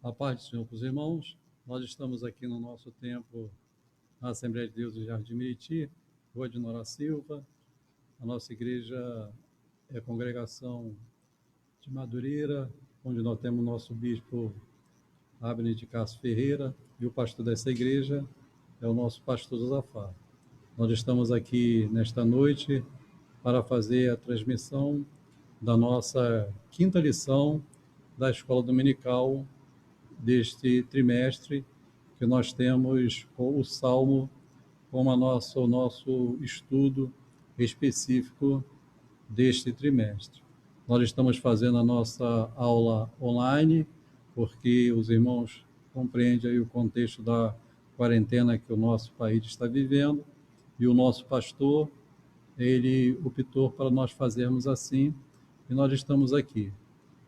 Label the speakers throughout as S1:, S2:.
S1: A paz do Senhor para os irmãos. Nós estamos aqui no nosso templo, na Assembleia de Deus do Jardim Meriti, Rua de Nora Silva. A nossa igreja é a congregação de Madureira, onde nós temos o nosso bispo Abner de Castro Ferreira, e o pastor dessa igreja é o nosso pastor Josafá. Nós estamos aqui nesta noite para fazer a transmissão da nossa quinta lição da Escola Dominical deste trimestre, que nós temos o Salmo como o nosso estudo específico deste trimestre. Nós estamos fazendo a nossa aula online, porque os irmãos compreendem aí o contexto da quarentena que o nosso país está vivendo, e o nosso pastor, ele optou para nós fazermos assim, e nós estamos aqui.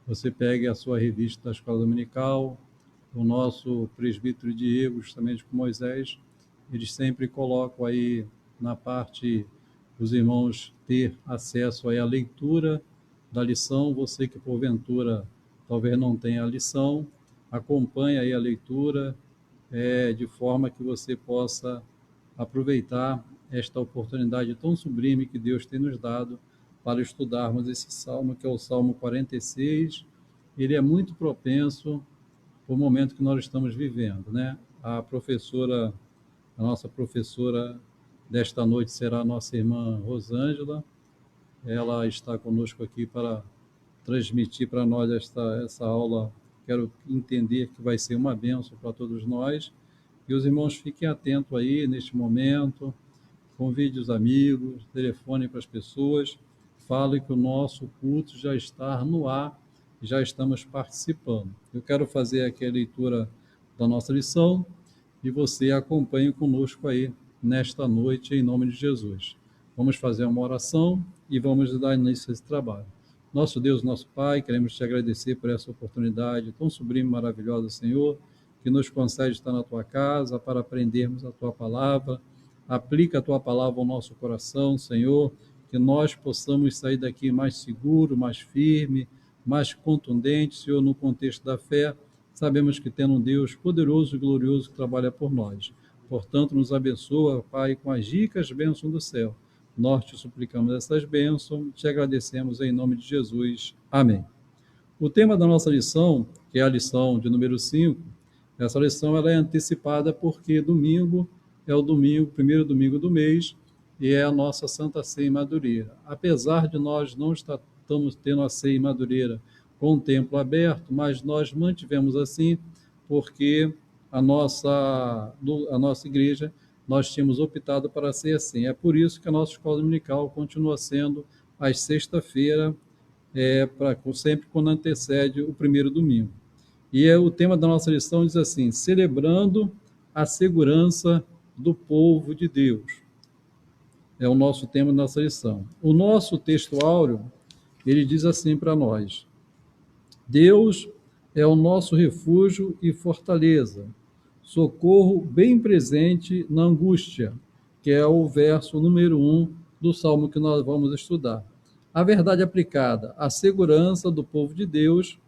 S1: Você pegue a sua revista da Escola Dominical, o nosso presbítero Diego, justamente com Moisés, eles sempre colocam aí na parte dos irmãos ter acesso aí à leitura da lição. Você que porventura talvez não tenha a lição, acompanhe aí a leitura, de forma que você possa aproveitar esta oportunidade tão sublime que Deus tem nos dado para estudarmos esse salmo, que é o Salmo 46. Ele é muito propenso o momento que nós estamos vivendo, né? A nossa professora desta noite será a nossa irmã Rosângela. Ela está conosco aqui para transmitir para nós essa aula. Quero entender que vai ser uma bênção para todos nós. E os irmãos fiquem atentos aí neste momento, convide os amigos, telefone para as pessoas, fale que o nosso culto já está no ar, já estamos participando. Eu quero fazer aqui a leitura da nossa lição e você acompanhe conosco aí nesta noite, em nome de Jesus. Vamos fazer uma oração e vamos dar início a esse trabalho. Nosso Deus, nosso Pai, queremos te agradecer por essa oportunidade tão sublime e maravilhosa, Senhor, que nos concede estar na tua casa para aprendermos a tua palavra. Aplica a tua palavra ao nosso coração, Senhor, que nós possamos sair daqui mais seguro, mais firme, mais contundente, Senhor, no contexto da fé. Sabemos que temos um Deus poderoso e glorioso que trabalha por nós. Portanto, nos abençoa, Pai, com as ricas bênçãos do céu. Nós te suplicamos essas bênçãos, te agradecemos em nome de Jesus. Amém. O tema da nossa lição, que é a lição de número 5, essa lição ela é antecipada porque domingo é o primeiro domingo do mês, e é a nossa Santa Ceia em Madureira. Apesar de nós não estamos tendo a ceia em Madureira com o templo aberto, mas nós mantivemos assim, porque a nossa igreja, nós tínhamos optado para ser assim. É por isso que a nossa escola dominical continua sendo às sexta-feira, sempre quando antecede o primeiro domingo. E o tema da nossa lição diz assim: celebrando a segurança do povo de Deus. É o nosso tema da nossa lição. O nosso texto áureo, ele diz assim para nós: Deus é o nosso refúgio e fortaleza, socorro bem presente na angústia, que é o verso número 1 do Salmo que nós vamos estudar. A verdade aplicada, a segurança do povo de Deus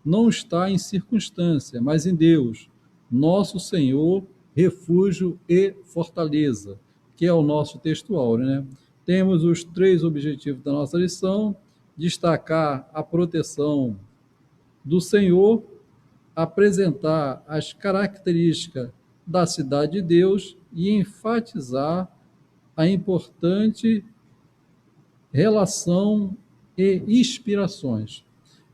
S1: não está em circunstância, mas em Deus, nosso Senhor, refúgio e fortaleza, que é o nosso texto áureo, né? Temos os 3 objetivos da nossa lição: destacar a proteção do Senhor, apresentar as características da cidade de Deus e enfatizar a importante relação e inspirações.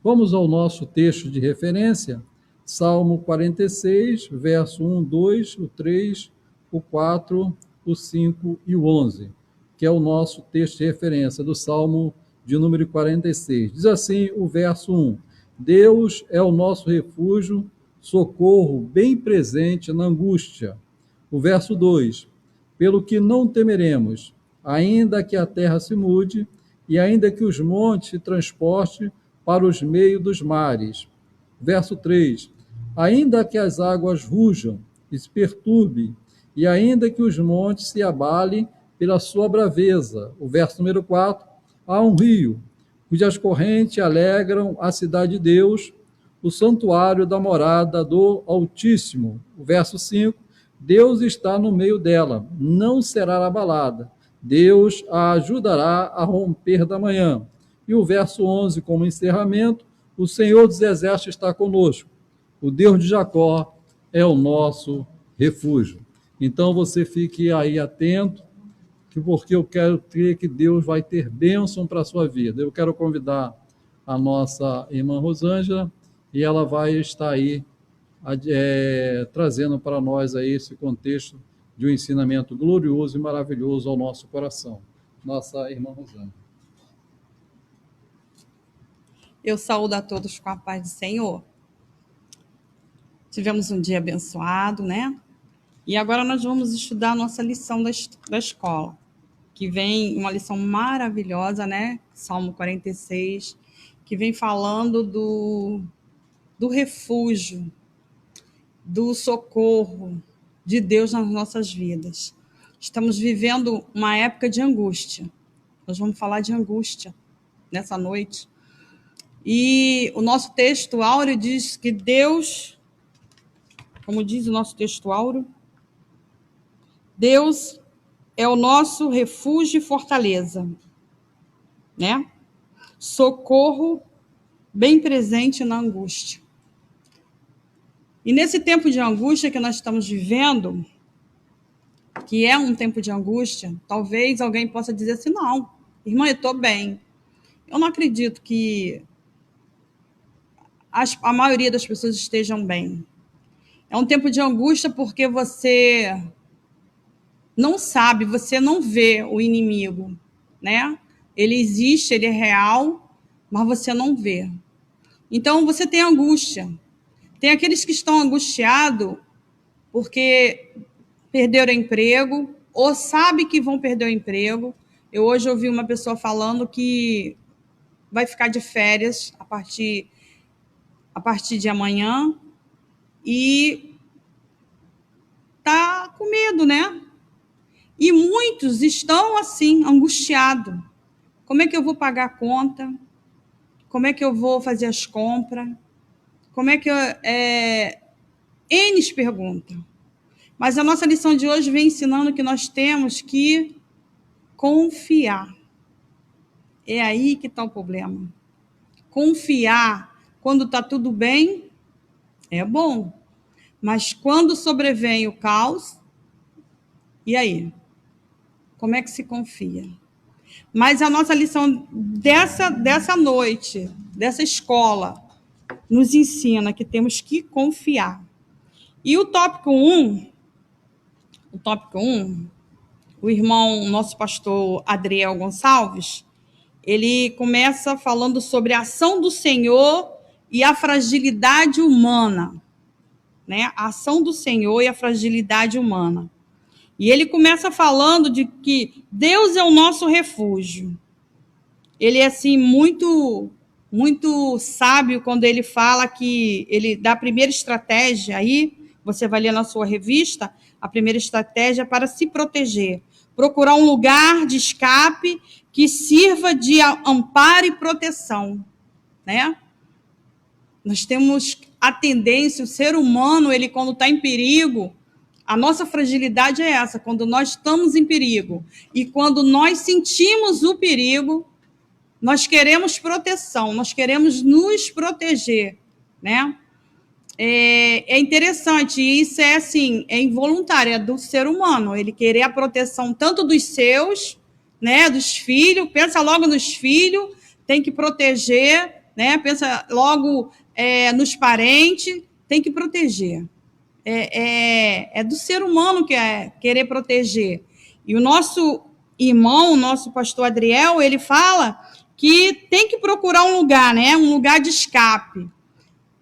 S1: Vamos ao nosso texto de referência, Salmo 46, verso 1, 2, o 3, o 4, o 5 e o 11, que é o nosso texto de referência do Salmo de número 46. Diz assim o verso 1: Deus é o nosso refúgio, socorro bem presente na angústia. O verso 2: pelo que não temeremos, ainda que a terra se mude, e ainda que os montes se transportem para os meios dos mares. Verso 3: ainda que as águas rujam e se perturbem, e ainda que os montes se abalem pela sua braveza. O verso número 4: há um rio, cujas correntes alegram a cidade de Deus, o santuário da morada do Altíssimo. O verso 5, Deus está no meio dela, não será abalada. Deus a ajudará a romper da manhã. E o verso 11, como encerramento, o Senhor dos Exércitos está conosco. O Deus de Jacó é o nosso refúgio. Então você fique aí atento, porque eu quero crer que Deus vai ter bênção para a sua vida. Eu quero convidar a nossa irmã Rosângela e ela vai estar aí trazendo para nós aí esse contexto de um ensinamento glorioso e maravilhoso ao nosso coração. Nossa irmã Rosângela.
S2: Eu saúdo a todos com a paz do Senhor. Tivemos um dia abençoado, né? E agora nós vamos estudar a nossa lição da escola, que vem uma lição maravilhosa, né? Salmo 46, que vem falando do refúgio, do socorro de Deus nas nossas vidas. Estamos vivendo uma época de angústia. Nós vamos falar de angústia nessa noite. E o nosso texto áureo diz que Deus, como diz o nosso texto áureo, Deus é o nosso refúgio e fortaleza, né? Socorro bem presente na angústia. E nesse tempo de angústia que nós estamos vivendo, que é um tempo de angústia, talvez alguém possa dizer assim, não, irmã, eu estou bem. Eu não acredito que a maioria das pessoas estejam bem. É um tempo de angústia porque você não sabe, você não vê o inimigo, né? Ele existe, ele é real, mas você não vê. Então, você tem angústia. Tem aqueles que estão angustiados porque perderam o emprego ou sabem que vão perder o emprego. Eu hoje ouvi uma pessoa falando que vai ficar de férias a partir de amanhã e tá com medo, né? E muitos estão assim, angustiados. Como é que eu vou pagar a conta? Como é que eu vou fazer as compras? Como é que eu... N pergunta. Mas a nossa lição de hoje vem ensinando que nós temos que confiar. É aí que está o problema. Confiar quando está tudo bem é bom. Mas quando sobrevém o caos, e aí? Como é que se confia? Mas a nossa lição dessa noite, dessa escola, nos ensina que temos que confiar. E o tópico 1, o irmão, nosso pastor Adriel Gonçalves, ele começa falando sobre a ação do Senhor e a fragilidade humana, né? A ação do Senhor e a fragilidade humana. E ele começa falando de que Deus é o nosso refúgio. Ele é assim muito sábio quando ele fala que ele dá a primeira estratégia aí, você vai ler na sua revista, a primeira estratégia para se proteger. Procurar um lugar de escape que sirva de amparo e proteção, né? Nós temos a tendência, o ser humano, ele quando está em perigo, a nossa fragilidade é essa, quando nós estamos em perigo. E quando nós sentimos o perigo, nós queremos proteção, nós queremos nos proteger, né? É interessante, e isso é assim, é involuntário, é do ser humano, ele querer a proteção tanto dos seus, né, dos filhos, pensa logo nos filhos, tem que proteger, né, pensa logo nos parentes, tem que proteger. É do ser humano que é querer proteger. E o nosso irmão, o nosso pastor Adriel, ele fala que tem que procurar um lugar, né, um lugar de escape.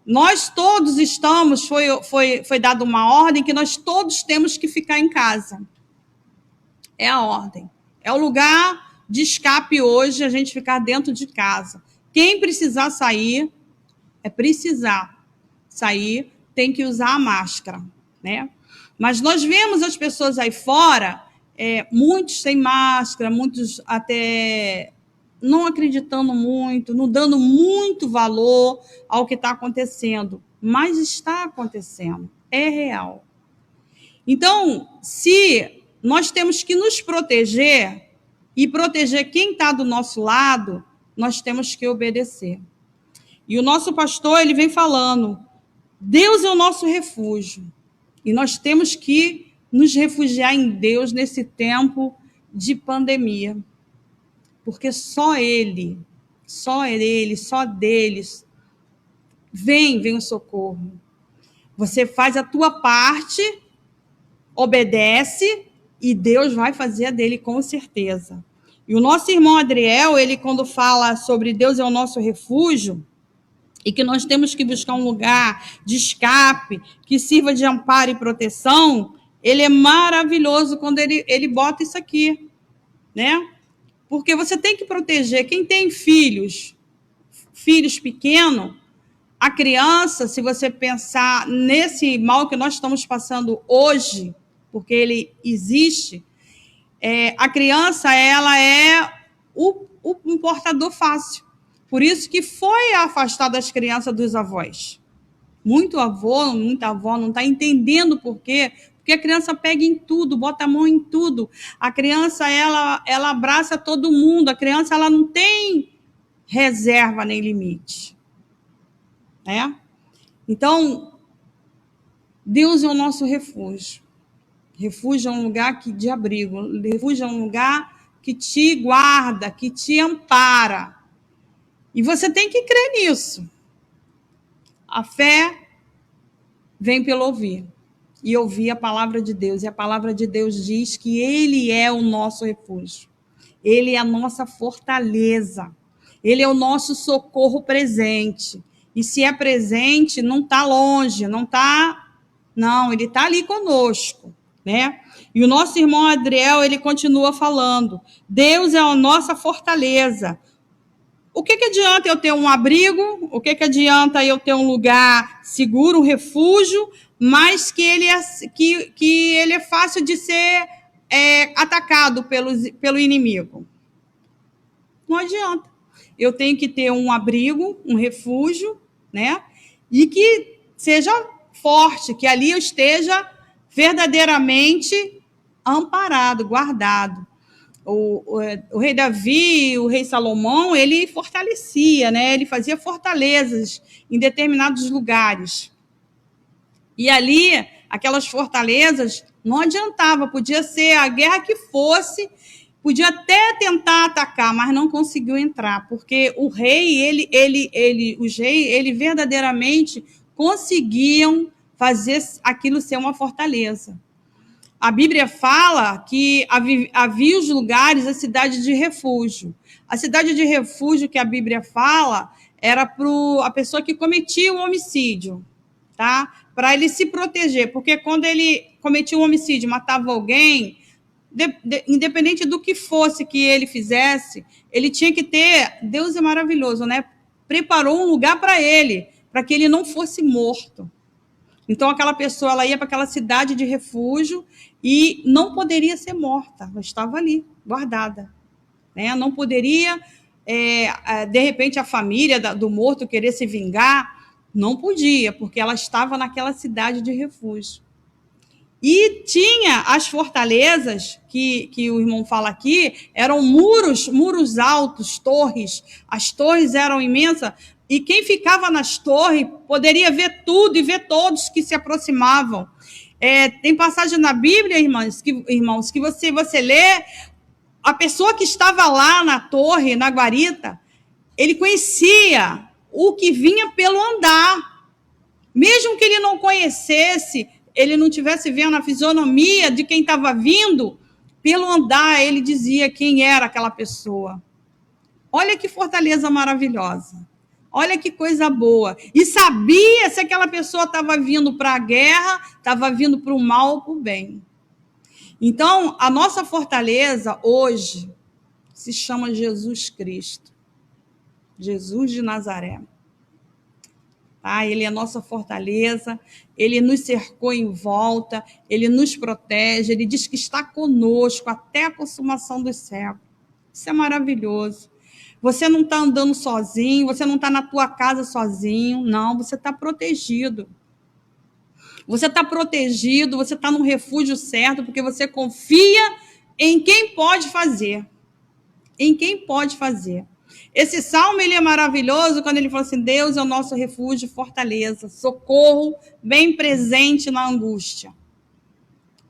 S2: Nós todos estamos, foi dada uma ordem que nós todos temos que ficar em casa. É a ordem. É o lugar de escape hoje, a gente ficar dentro de casa. Quem precisar sair, tem que usar a máscara, né? Mas nós vemos as pessoas aí fora, muitos sem máscara, muitos até não acreditando muito, não dando muito valor ao que está acontecendo, mas está acontecendo, é real. Então, se nós temos que nos proteger e proteger quem está do nosso lado, nós temos que obedecer. E o nosso pastor, ele vem falando, Deus é o nosso refúgio. E nós temos que nos refugiar em Deus nesse tempo de pandemia. Porque só deles, vem o socorro. Você faz a tua parte, obedece, e Deus vai fazer a dele com certeza. E o nosso irmão Adriel, ele quando fala sobre Deus é o nosso refúgio, e que nós temos que buscar um lugar de escape, que sirva de amparo e proteção, ele é maravilhoso quando ele bota isso aqui, né? Porque você tem que proteger. Quem tem filhos pequenos, a criança, se você pensar nesse mal que nós estamos passando hoje, porque ele existe, a criança ela é um portador fácil. Por isso que foi afastada as crianças dos avós. Muita avó não está entendendo por quê. Porque a criança pega em tudo, bota a mão em tudo. A criança, ela abraça todo mundo. A criança, ela não tem reserva nem limite. Né? Então, Deus é o nosso refúgio. Refúgio é um lugar de abrigo. Refúgio é um lugar que te guarda, que te ampara. E você tem que crer nisso. A fé vem pelo ouvir. E ouvir a palavra de Deus. E a palavra de Deus diz que Ele é o nosso refúgio. Ele é a nossa fortaleza. Ele é o nosso socorro presente. E se é presente, não está longe, não está... Não, Ele está ali conosco, né? E o nosso irmão Adriel, ele continua falando. Deus é a nossa fortaleza. O que adianta eu ter um abrigo? O que adianta eu ter um lugar seguro, um refúgio, mas que ele é fácil de ser atacado pelo inimigo? Não adianta. Eu tenho que ter um abrigo, um refúgio, né? E que seja forte, que ali eu esteja verdadeiramente amparado, guardado. O rei Davi, o rei Salomão, ele fortalecia, né? Ele fazia fortalezas em determinados lugares. E ali, aquelas fortalezas, não adiantava, podia ser a guerra que fosse, podia até tentar atacar, mas não conseguiu entrar, porque o rei, os reis, ele verdadeiramente conseguiam fazer aquilo ser uma fortaleza. A Bíblia fala que havia os lugares, a cidade de refúgio. A cidade de refúgio que a Bíblia fala era para a pessoa que cometia o homicídio, tá? Para ele se proteger, porque quando ele cometia um homicídio, matava alguém, independente do que fosse que ele fizesse, ele tinha que ter, Deus é maravilhoso, né? Preparou um lugar para ele, para que ele não fosse morto. Então, aquela pessoa ela ia para aquela cidade de refúgio e não poderia ser morta, ela estava ali, guardada. Né? Não poderia, de repente, a família do morto querer se vingar, não podia, porque ela estava naquela cidade de refúgio. E tinha as fortalezas, que o irmão fala aqui, eram muros altos, torres. As torres eram imensas, e quem ficava nas torres poderia ver tudo e ver todos que se aproximavam. Tem passagem na Bíblia, irmãos, que você lê, a pessoa que estava lá na torre, na guarita, ele conhecia o que vinha pelo andar. Mesmo que ele não conhecesse, ele não estivesse vendo a fisionomia de quem estava vindo, pelo andar ele dizia quem era aquela pessoa. Olha que fortaleza maravilhosa. Olha que coisa boa. E sabia se aquela pessoa estava vindo para a guerra, estava vindo para o mal ou para o bem. Então, a nossa fortaleza hoje se chama Jesus Cristo. Jesus de Nazaré. Tá? Ele é a nossa fortaleza, ele nos cercou em volta, ele nos protege, ele diz que está conosco até a consumação dos séculos. Isso é maravilhoso. Você não está andando sozinho, você não está na tua casa sozinho, não, você está protegido. Você está protegido, você está no refúgio certo, porque você confia em quem pode fazer. Em quem pode fazer. Esse salmo ele é maravilhoso quando ele fala assim: Deus é o nosso refúgio, fortaleza, socorro bem presente na angústia.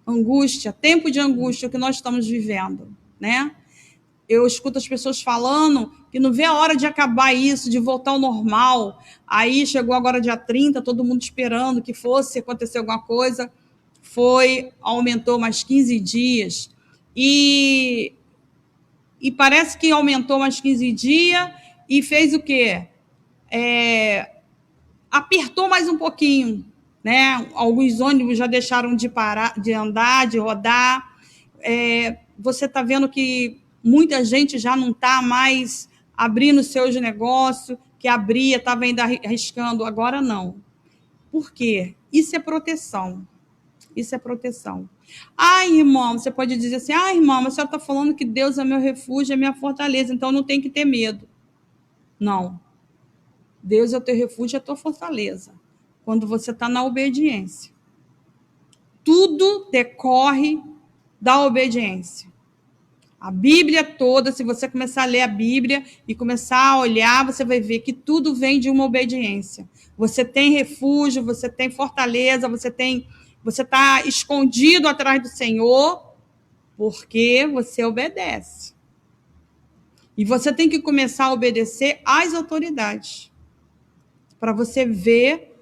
S2: Angústia, tempo de angústia que nós estamos vivendo, né? Eu escuto as pessoas falando que não vê a hora de acabar isso, de voltar ao normal. Aí chegou agora dia 30, todo mundo esperando que fosse acontecer alguma coisa. Aumentou mais 15 dias. E parece que aumentou mais 15 dias e fez o quê? Apertou mais um pouquinho, né? Alguns ônibus já deixaram de parar, de andar, de rodar. Você está vendo que muita gente já não está mais abrindo seus negócios, que abria, estava ainda arriscando, agora não. Por quê? Isso é proteção. Isso é proteção. Irmão, você pode dizer assim, irmão, mas a senhora está falando que Deus é meu refúgio, é minha fortaleza, então não tem que ter medo. Não. Deus é o teu refúgio, é a tua fortaleza. Quando você está na obediência. Tudo decorre da obediência. A Bíblia toda, se você começar a ler a Bíblia e começar a olhar, você vai ver que tudo vem de uma obediência. Você tem refúgio, você tem fortaleza, você está escondido atrás do Senhor, porque você obedece. E você tem que começar a obedecer às autoridades, para você ver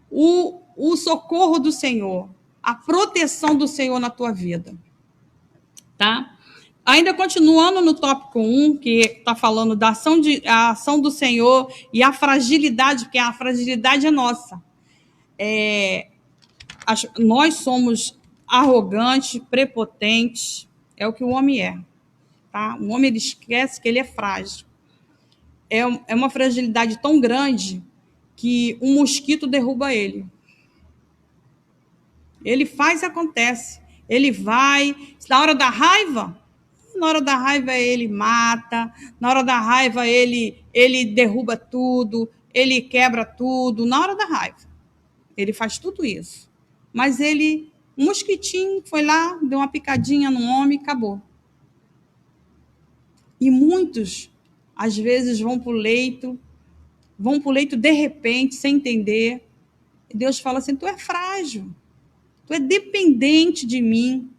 S2: o socorro do Senhor, a proteção do Senhor na tua vida. Tá? Ainda continuando no tópico 1, que está falando da ação do Senhor e a fragilidade, porque a fragilidade é nossa. Nós somos arrogantes, prepotentes, é o que o homem é. Tá? O homem ele esquece que ele é frágil. É uma fragilidade tão grande que um mosquito derruba ele. Ele faz e acontece. Ele vai, na hora da raiva ele mata, na hora da raiva ele derruba tudo, ele quebra tudo, na hora da raiva. Ele faz tudo isso. Mas um mosquitinho foi lá, deu uma picadinha no homem e acabou. E muitos, às vezes, vão para o leito de repente, sem entender. E Deus fala assim, tu é frágil, tu é dependente de mim.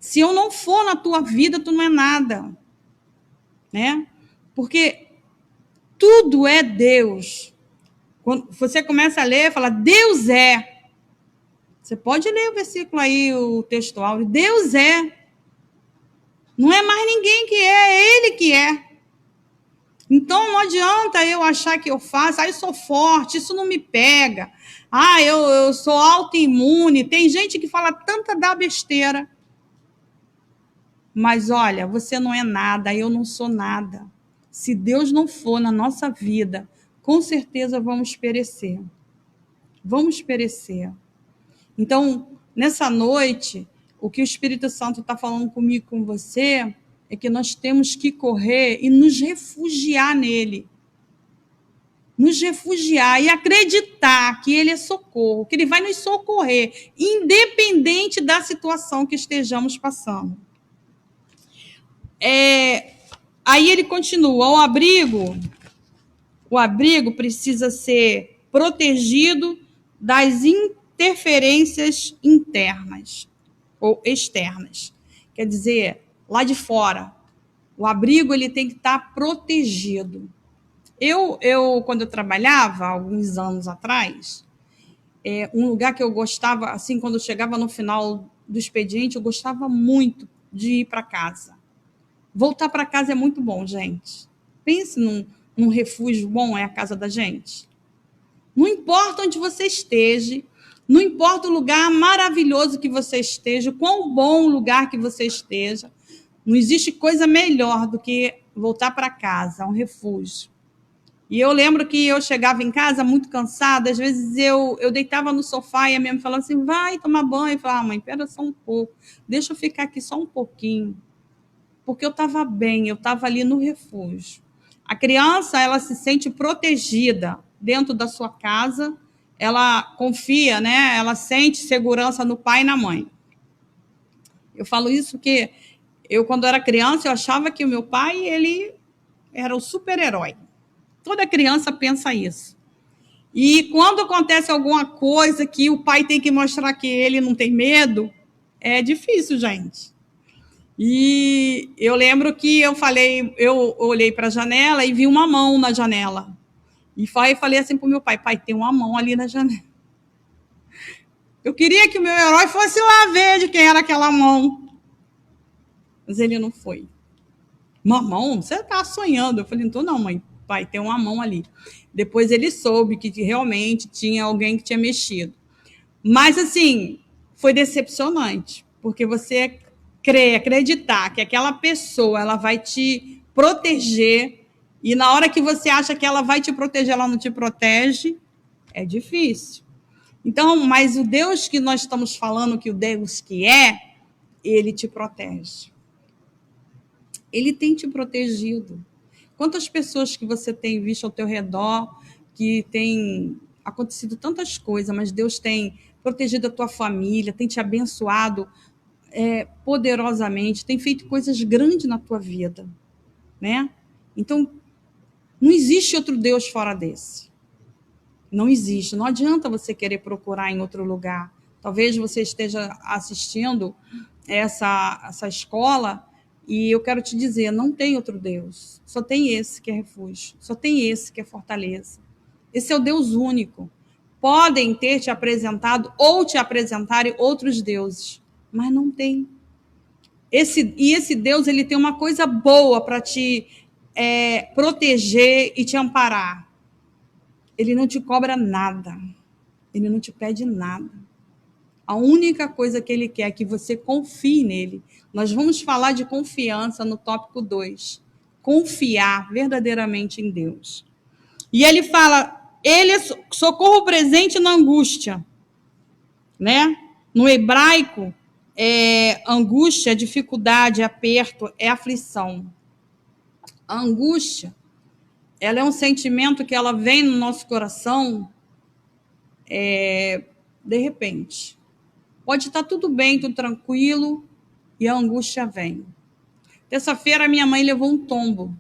S2: Se eu não for na tua vida, tu não é nada. Né? Porque tudo é Deus. Quando você começa a ler, fala, Deus é. Você pode ler o versículo aí, o textual. Deus é. Não é mais ninguém que é Ele que é. Então, não adianta eu achar que eu faço, eu sou forte, isso não me pega. Eu sou autoimune. Tem gente que fala tanta da besteira. Mas, olha, você não é nada, eu não sou nada. Se Deus não for na nossa vida, com certeza vamos perecer. Vamos perecer. Então, nessa noite, o que o Espírito Santo está falando comigo, com você, é que nós temos que correr e nos refugiar nele. Nos refugiar e acreditar que ele é socorro, que ele vai nos socorrer, independente da situação que estejamos passando. Aí ele continua, o abrigo precisa ser protegido das interferências internas ou externas. Quer dizer, lá de fora, o abrigo ele tem que estar protegido. Quando eu trabalhava, alguns anos atrás, um lugar que eu gostava, assim, quando eu chegava no final do expediente, eu gostava muito de ir para casa. Voltar para casa é muito bom, gente. Pense num refúgio bom, é a casa da gente. Não importa onde você esteja, não importa o lugar maravilhoso que você esteja, quão bom lugar que você esteja, não existe coisa melhor do que voltar para casa, um refúgio. E eu lembro que eu chegava em casa muito cansada, às vezes eu deitava no sofá e a minha mãe falava assim, vai tomar banho. Eu falava, mãe, espera só um pouco, deixa eu ficar aqui só um pouquinho. Porque eu estava bem, eu estava ali no refúgio. A criança, ela se sente protegida dentro da sua casa, ela confia, né? Ela sente segurança no pai e na mãe. Eu falo isso porque eu, quando era criança, eu achava que o meu pai, ele era o super-herói. Toda criança pensa isso. E quando acontece alguma coisa que o pai tem que mostrar que ele não tem medo, é difícil, gente. E eu lembro que eu olhei para a janela e vi uma mão na janela. E falei assim para o meu pai, tem uma mão ali na janela. Eu queria que o meu herói fosse lá ver de quem era aquela mão. Mas ele não foi. Uma mão? Você está sonhando. Eu falei, então não, mãe, pai, tem uma mão ali. Depois ele soube que realmente tinha alguém que tinha mexido. Mas, assim, foi decepcionante, porque você acreditar que aquela pessoa ela vai te proteger, e na hora que você acha que ela vai te proteger, ela não te protege, é difícil. Então, mas o Deus que nós estamos falando, que o Deus que é, ele te protege. Ele tem te protegido. Quantas pessoas que você tem visto ao teu redor, que tem acontecido tantas coisas, mas Deus tem protegido a tua família, tem te abençoado poderosamente, tem feito coisas grandes na tua vida, né? Então, não existe outro Deus fora desse. Não existe. Não adianta você querer procurar em outro lugar. Talvez você esteja assistindo essa escola e eu quero te dizer, não tem outro Deus. Só tem esse que é refúgio. Só tem esse que é fortaleza. Esse é o Deus único. Podem ter te apresentado ou te apresentarem outros deuses, mas não tem. Esse Deus, ele tem uma coisa boa para te proteger e te amparar. Ele não te cobra nada. Ele não te pede nada. A única coisa que ele quer é que você confie nele. Nós vamos falar de confiança no tópico 2. Confiar verdadeiramente em Deus. E ele fala, ele é socorro presente na angústia. Né? No hebraico, angústia, dificuldade, aperto, é aflição. A angústia, ela é um sentimento que ela vem no nosso coração de repente. Pode estar tudo bem, tudo tranquilo, e a angústia vem. Terça-feira, minha mãe levou um tombo.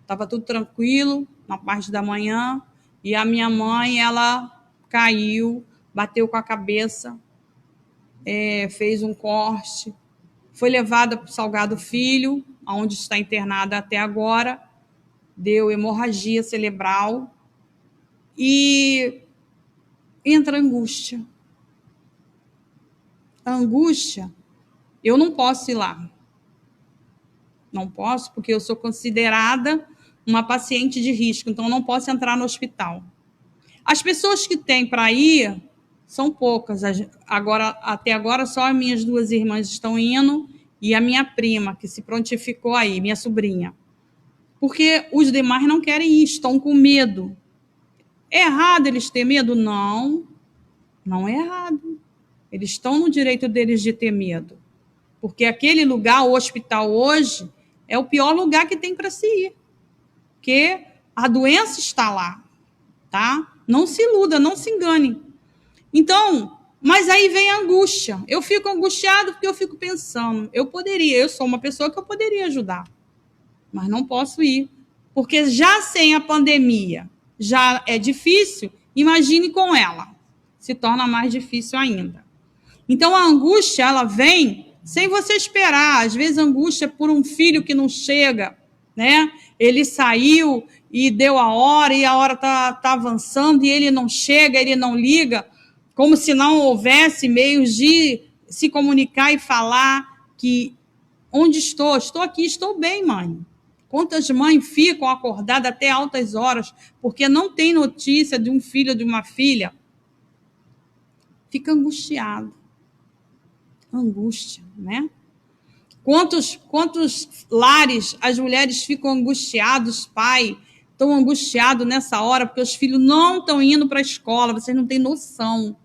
S2: Estava tudo tranquilo, na parte da manhã, e a minha mãe, ela caiu, bateu com a cabeça, fez um corte, foi levada para o Salgado Filho, onde está internada até agora, deu hemorragia cerebral, e entra a angústia. A angústia, eu não posso ir lá. Não posso, porque eu sou considerada uma paciente de risco, então eu não posso entrar no hospital. As pessoas que têm para ir são poucas. Até agora, só as minhas 2 irmãs estão indo e a minha prima, que se prontificou aí, minha sobrinha. Porque os demais não querem ir, estão com medo. É errado eles terem medo? Não, não é errado. Eles estão no direito deles de ter medo. Porque aquele lugar, o hospital hoje, é o pior lugar que tem para se ir. Porque a doença está lá, tá? Não se iluda, não se engane. Então, mas aí vem a angústia. Eu fico angustiado porque eu fico pensando, eu sou uma pessoa que eu poderia ajudar, mas não posso ir. Porque já sem a pandemia já é difícil, imagine com ela. Se torna mais difícil ainda. Então, a angústia, ela vem sem você esperar. Às vezes, a angústia é por um filho que não chega, né? Ele saiu e deu a hora, e a hora tá avançando, e ele não chega, ele não liga, como se não houvesse meios de se comunicar e falar que onde estou? Estou aqui, estou bem, mãe. Quantas mães ficam acordadas até altas horas porque não tem notícia de um filho ou de uma filha? Fica angustiado. Angústia, né? Quantos lares as mulheres ficam angustiados, pai, estão angustiados nessa hora porque os filhos não estão indo para a escola, vocês não têm noção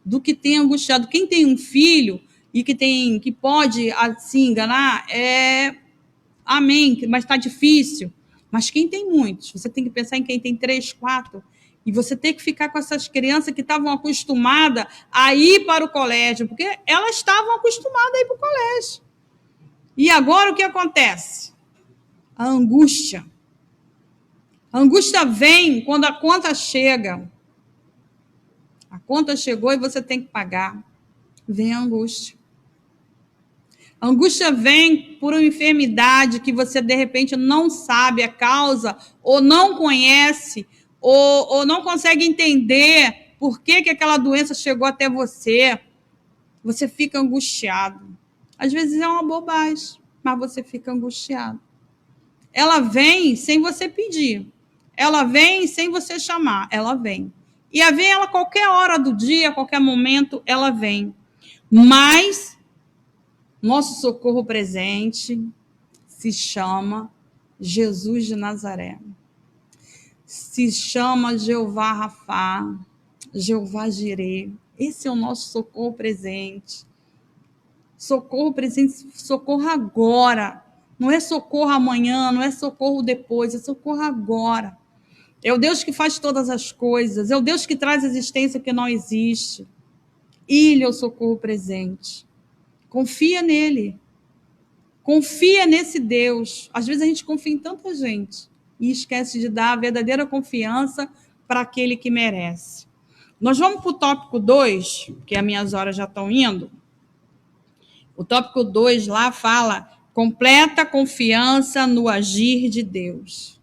S2: do que tem angustiado. Quem tem um filho e que pode se enganar, amém, mas está difícil. Mas quem tem muitos, você tem que pensar em quem tem 3, 4, e você tem que ficar com essas crianças que estavam acostumadas a ir para o colégio, porque elas estavam acostumadas a ir para o colégio. E agora o que acontece? A angústia. A angústia vem quando a conta chega. A conta chegou e você tem que pagar. Vem a angústia. A angústia vem por uma enfermidade que você, de repente, não sabe a causa, ou não conhece, ou não consegue entender por que aquela doença chegou até você. Você fica angustiado. Às vezes é uma bobagem, mas você fica angustiado. Ela vem sem você pedir. Ela vem sem você chamar. Ela vem. E vem ela a qualquer hora do dia, a qualquer momento, ela vem. Mas nosso socorro presente se chama Jesus de Nazaré. Se chama Jeová Rafá, Jeová Jirê. Esse é o nosso socorro presente. Socorro presente, socorro agora. Não é socorro amanhã, não é socorro depois, é socorro agora. É o Deus que faz todas as coisas, é o Deus que traz existência que não existe. Ele é o socorro presente. Confia nele. Confia nesse Deus. Às vezes a gente confia em tanta gente e esquece de dar a verdadeira confiança para aquele que merece. Nós vamos para o tópico 2, porque as minhas horas já estão indo. O tópico 2 lá fala completa confiança no agir de Deus.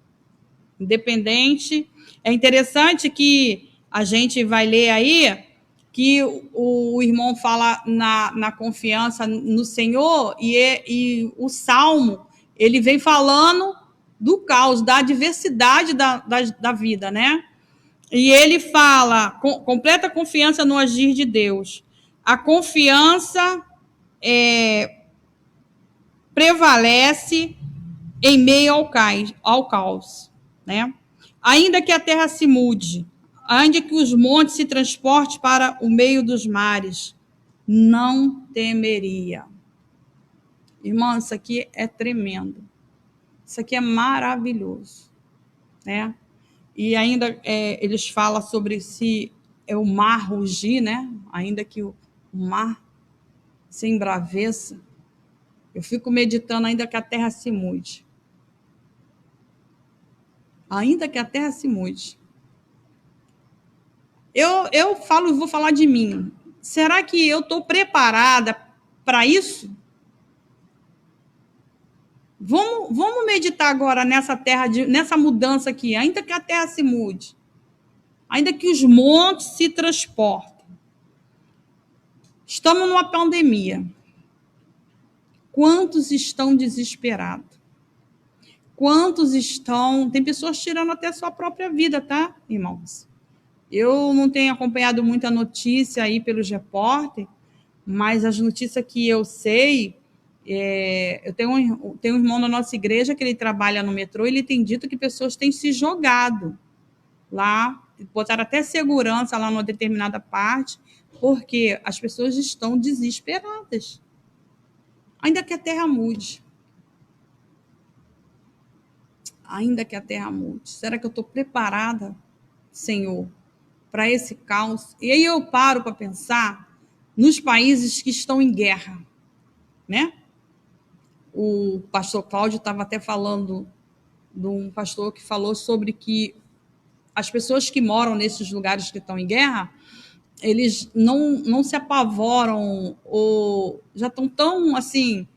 S2: Independente. É interessante que a gente vai ler aí que o irmão fala na confiança no Senhor e o Salmo, ele vem falando do caos, da adversidade da vida, né? E ele fala, completa confiança no agir de Deus. A confiança prevalece em meio ao caos, né? Ainda que a terra se mude, ainda que os montes se transportem para o meio dos mares, não temeria. Irmão, isso aqui é tremendo. Isso aqui é maravilhoso, né? E ainda eles falam sobre se o mar rugir, né? Ainda que o mar se embraveça. Eu fico meditando ainda que a terra se mude. Ainda que a terra se mude. Eu vou falar de mim. Será que eu estou preparada para isso? Vamos meditar agora nessa terra, nessa mudança aqui. Ainda que a terra se mude. Ainda que os montes se transportem. Estamos numa pandemia. Quantos estão desesperados? Quantos estão... Tem pessoas tirando até a sua própria vida, tá, irmãos? Eu não tenho acompanhado muita notícia aí pelos repórteres, mas as notícias que eu sei... eu tenho um irmão na nossa igreja que ele trabalha no metrô e ele tem dito que pessoas têm se jogado lá, botaram até segurança lá numa determinada parte, porque as pessoas estão desesperadas. Ainda que a terra mude. Ainda que a terra mude. Será que eu estou preparada, Senhor, para esse caos? E aí eu paro para pensar nos países que estão em guerra, né? O pastor Cláudio estava até falando de um pastor que falou sobre que as pessoas que moram nesses lugares que estão em guerra, eles não se apavoram ou já estão tão assim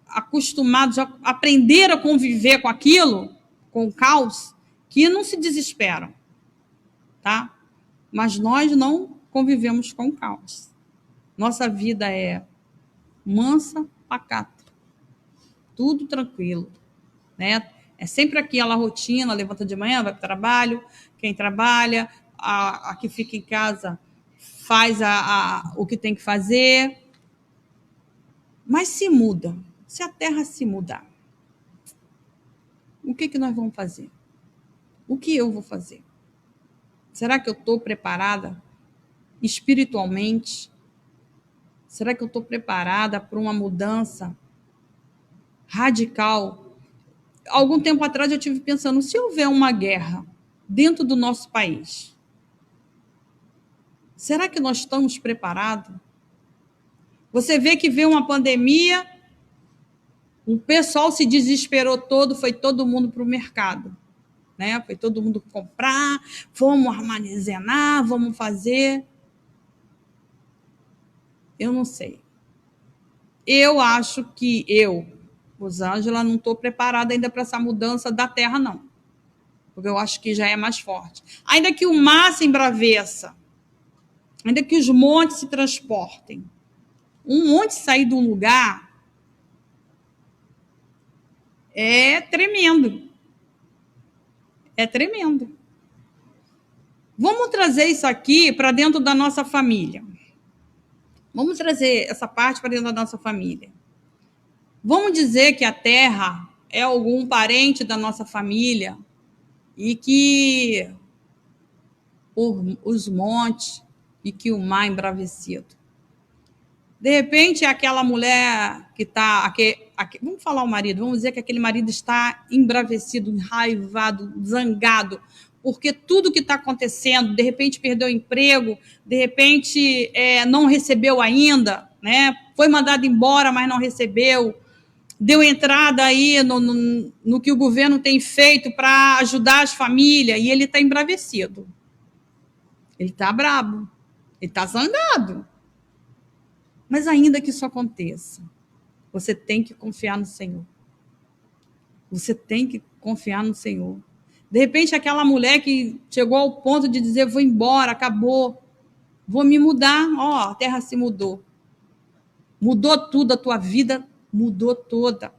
S2: acostumados, já aprenderam a conviver com aquilo, com o caos, que não se desesperam, tá? Mas nós não convivemos com o caos. Nossa vida é mansa, pacata, tudo tranquilo, né? É sempre aquela rotina, levanta de manhã, vai para o trabalho, quem trabalha, a que fica em casa faz o que tem que fazer. Mas se muda, se a terra se mudar, o que nós vamos fazer? O que eu vou fazer? Será que eu estou preparada espiritualmente? Será que eu estou preparada para uma mudança radical? algum tempo atrás eu tive pensando, se houver uma guerra dentro do nosso país, será que nós estamos preparados? Você vê que veio uma pandemia, o pessoal se desesperou todo, foi todo mundo para o mercado, né? Foi todo mundo comprar, vamos armazenar, vamos fazer. Eu não sei. Eu acho que Rosângela, não estou preparada ainda para essa mudança da terra, não. Porque eu acho que já é mais forte. Ainda que o mar se embraveça, ainda que os montes se transportem, um monte sair de um lugar é tremendo. É tremendo. Vamos trazer isso aqui para dentro da nossa família. Vamos trazer essa parte para dentro da nossa família. Vamos dizer que a terra é algum parente da nossa família e que os montes e que o mar embravecido. De repente, aquela mulher que está... Vamos falar o marido, vamos dizer que aquele marido está embravecido, enraivado, zangado, porque tudo que está acontecendo, de repente perdeu o emprego, de repente não recebeu ainda, né? Foi mandado embora, mas não recebeu, deu entrada aí no que o governo tem feito para ajudar as famílias, e ele está embravecido. Ele está brabo, ele está zangado. Mas ainda que isso aconteça, você tem que confiar no Senhor. Você tem que confiar no Senhor. De repente, aquela mulher que chegou ao ponto de dizer, vou embora, acabou, vou me mudar. Ó, a terra se mudou. Mudou tudo, a tua vida mudou toda.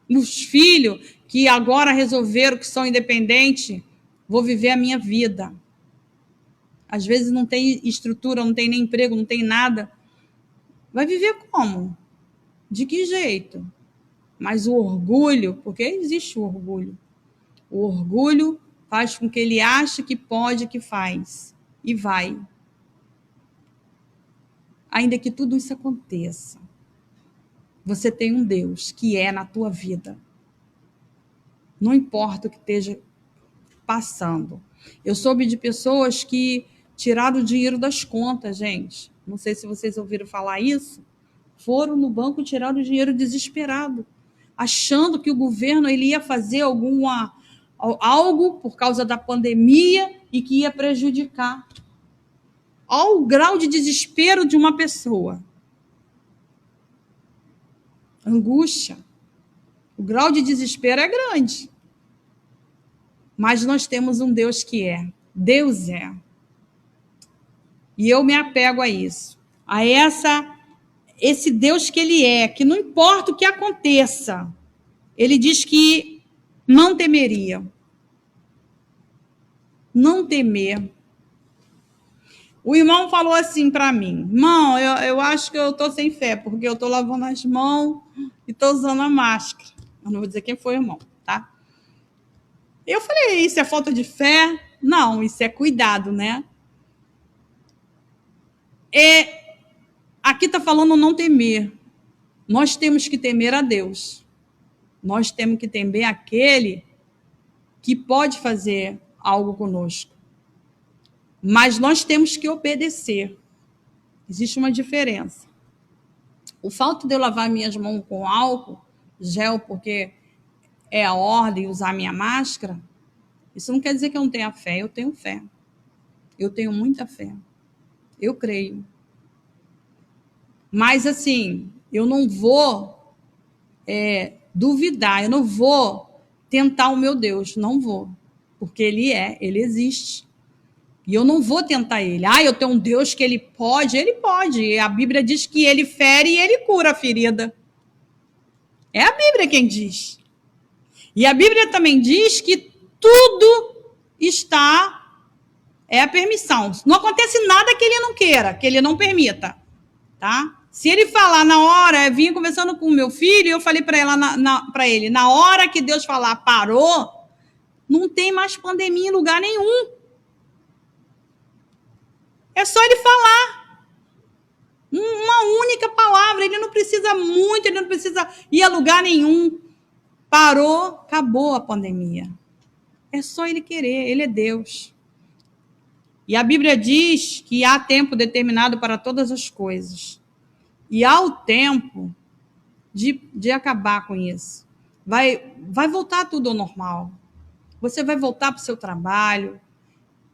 S2: Os filhos que agora resolveram que são independentes, vou viver a minha vida. Às vezes não tem estrutura, não tem nem emprego, não tem nada. Vai viver como? De que jeito? Mas o orgulho, porque existe o orgulho. O orgulho faz com que ele ache que pode, que faz. E vai. Ainda que tudo isso aconteça, você tem um Deus que é na tua vida. Não importa o que esteja passando. Eu soube de pessoas que tiraram o dinheiro das contas, gente. Não sei se vocês ouviram falar isso. Foram no banco tirar o dinheiro desesperado, achando que o governo ele ia fazer algo por causa da pandemia e que ia prejudicar. Olha o grau de desespero de uma pessoa. Angústia. O grau de desespero é grande. Mas nós temos um Deus que é. Deus é. E eu me apego a isso. A esse Deus que ele é, que não importa o que aconteça, ele diz que não temeria. Não temer. O irmão falou assim para mim, irmão, eu acho que eu estou sem fé, porque eu estou lavando as mãos e estou usando a máscara. Eu não vou dizer quem foi o irmão, tá? Eu falei, isso é falta de fé? Não, isso é cuidado, né? Aqui está falando não temer. Nós temos que temer a Deus. Nós temos que temer aquele que pode fazer algo conosco. Mas nós temos que obedecer. Existe uma diferença. O fato de eu lavar minhas mãos com álcool, gel, porque é a ordem usar minha máscara, isso não quer dizer que eu não tenha fé. Eu tenho fé. Eu tenho muita fé. Eu creio. Mas, assim, eu não vou duvidar, eu não vou tentar o meu Deus, não vou. Porque ele existe. E eu não vou tentar ele. Eu tenho um Deus que ele pode. A Bíblia diz que ele fere e ele cura a ferida. É a Bíblia quem diz. E a Bíblia também diz que tudo é a permissão. Não acontece nada que ele não queira, que ele não permita. Tá? Se ele falar na hora, eu vinha conversando com o meu filho e eu falei para ele, na hora que Deus falar parou, não tem mais pandemia em lugar nenhum. É só ele falar. Uma única palavra. Ele não precisa muito, ele não precisa ir a lugar nenhum. Parou, acabou a pandemia. É só ele querer, ele é Deus. E a Bíblia diz que há tempo determinado para todas as coisas. E há o tempo de acabar com isso. Vai voltar tudo ao normal. Você vai voltar para o seu trabalho,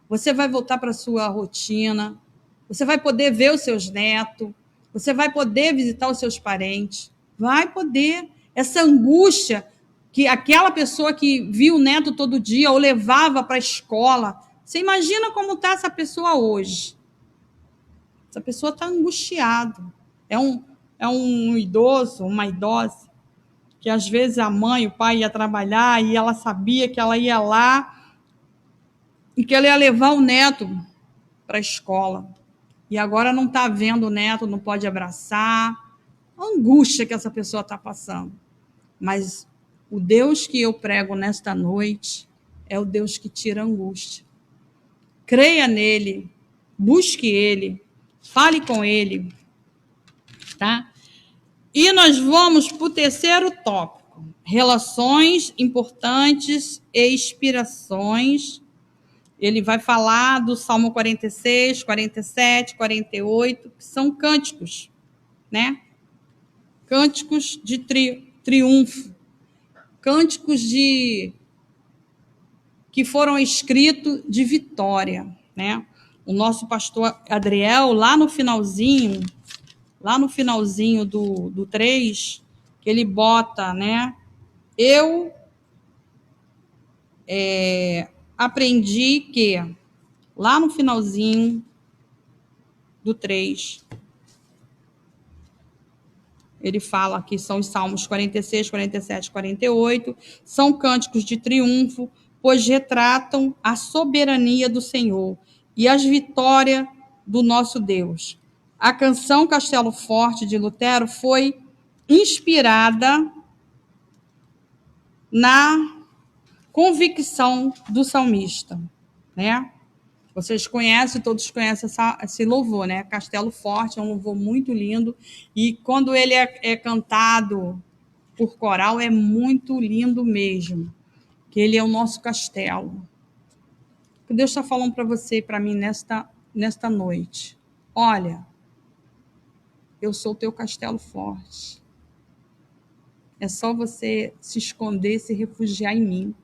S2: você vai voltar para a sua rotina, você vai poder ver os seus netos, você vai poder visitar os seus parentes, vai poder. Essa angústia que aquela pessoa que via o neto todo dia ou levava para a escola, você imagina como está essa pessoa hoje? Essa pessoa está angustiada. É um idoso, uma idosa, que às vezes a mãe, o pai ia trabalhar e ela sabia que ela ia lá e que ela ia levar o neto para a escola. E agora não está vendo o neto, não pode abraçar. A angústia que essa pessoa está passando. Mas o Deus que eu prego nesta noite é o Deus que tira a angústia. Creia nele, busque ele, fale com ele, tá? E nós vamos para o terceiro tópico, relações importantes e inspirações. Ele vai falar do Salmo 46, 47, 48, que são cânticos, né? Cânticos de triunfo, cânticos que foram escritos de vitória, né? O nosso pastor Adriel, lá no finalzinho do 3, que ele bota, né? Eu aprendi que, lá no finalzinho do 3, ele fala que são os Salmos 46, 47, 48, são cânticos de triunfo, pois retratam a soberania do Senhor e as vitórias do nosso Deus. A canção Castelo Forte, de Lutero, foi inspirada na convicção do salmista, né? Vocês conhecem, todos conhecem esse louvor, né? Castelo Forte é um louvor muito lindo, e quando ele é cantado por coral, é muito lindo mesmo, que ele é o nosso castelo. O que Deus está falando para você e para mim nesta noite? Olha, eu sou o teu castelo forte. É só você se esconder, se refugiar em mim.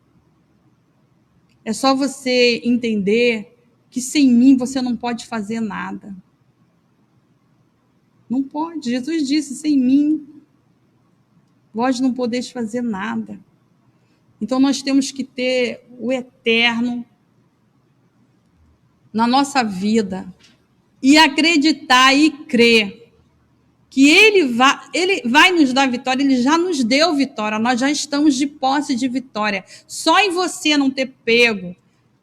S2: É só você entender que sem mim você não pode fazer nada. Não pode. Jesus disse, sem mim, vós não podeis fazer nada. Então nós temos que ter o eterno na nossa vida e acreditar e crer que ele vai nos dar vitória. Ele já nos deu vitória, nós já estamos de posse de vitória. Só em você não ter pego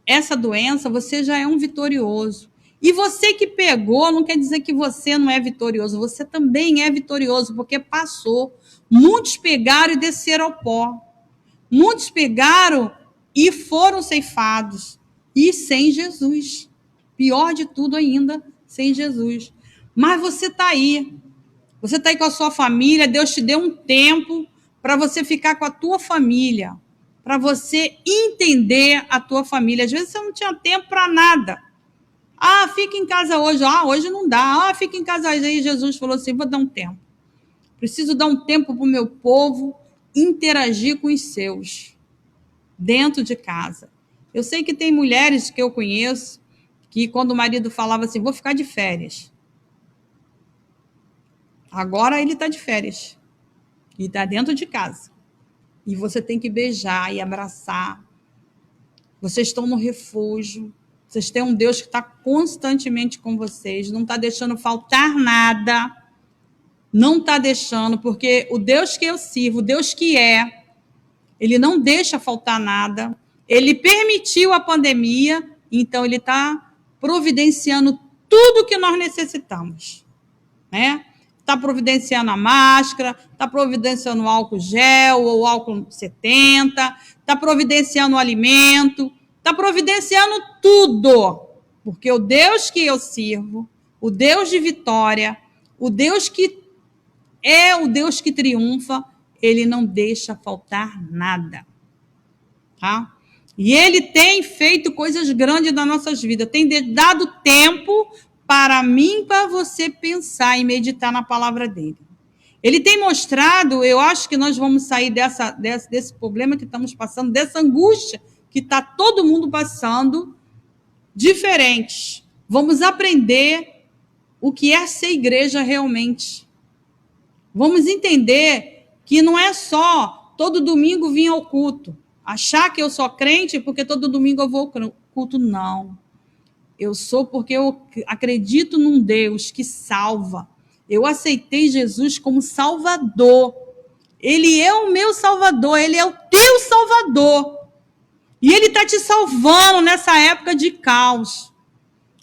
S2: essa doença, você já é um vitorioso. E você que pegou, não quer dizer que você não é vitorioso, você também é vitorioso, porque passou. Muitos pegaram e desceram ao pó. Muitos pegaram e foram ceifados. E sem Jesus. Pior de tudo ainda, sem Jesus. Mas você está aí. Você está aí com a sua família, Deus te deu um tempo para você ficar com a tua família, para você entender a tua família. Às vezes você não tinha tempo para nada. Ah, fica em casa hoje. Ah, hoje não dá. Ah, fica em casa hoje. Aí Jesus falou assim, vou dar um tempo. Preciso dar um tempo para o meu povo interagir com os seus, dentro de casa. Eu sei que tem mulheres que eu conheço, que quando o marido falava assim, vou ficar de férias. Agora ele está de férias. E está dentro de casa. E você tem que beijar e abraçar. Vocês estão no refúgio. Vocês têm um Deus que está constantemente com vocês. Não está deixando faltar nada. Não está deixando, porque o Deus que eu sirvo, o Deus que ele não deixa faltar nada. Ele permitiu a pandemia, então ele está providenciando tudo que nós necessitamos, né? Está providenciando a máscara, está providenciando o álcool gel ou álcool 70, está providenciando o alimento, está providenciando tudo, porque o Deus que eu sirvo, o Deus de vitória, o Deus que é o Deus que triunfa, Ele não deixa faltar nada, tá? E Ele tem feito coisas grandes nas nossas vidas, tem dado tempo para mim, para você pensar e meditar na palavra dele. Ele tem mostrado, eu acho que nós vamos sair desse problema que estamos passando, dessa angústia que está todo mundo passando, diferentes. Vamos aprender o que é ser igreja realmente. Vamos entender que não é só todo domingo vir ao culto, achar que eu sou crente porque todo domingo eu vou ao culto. Não. Eu sou porque eu acredito num Deus que salva. Eu aceitei Jesus como Salvador. Ele é o meu Salvador, Ele é o teu Salvador. E Ele está te salvando nessa época de caos.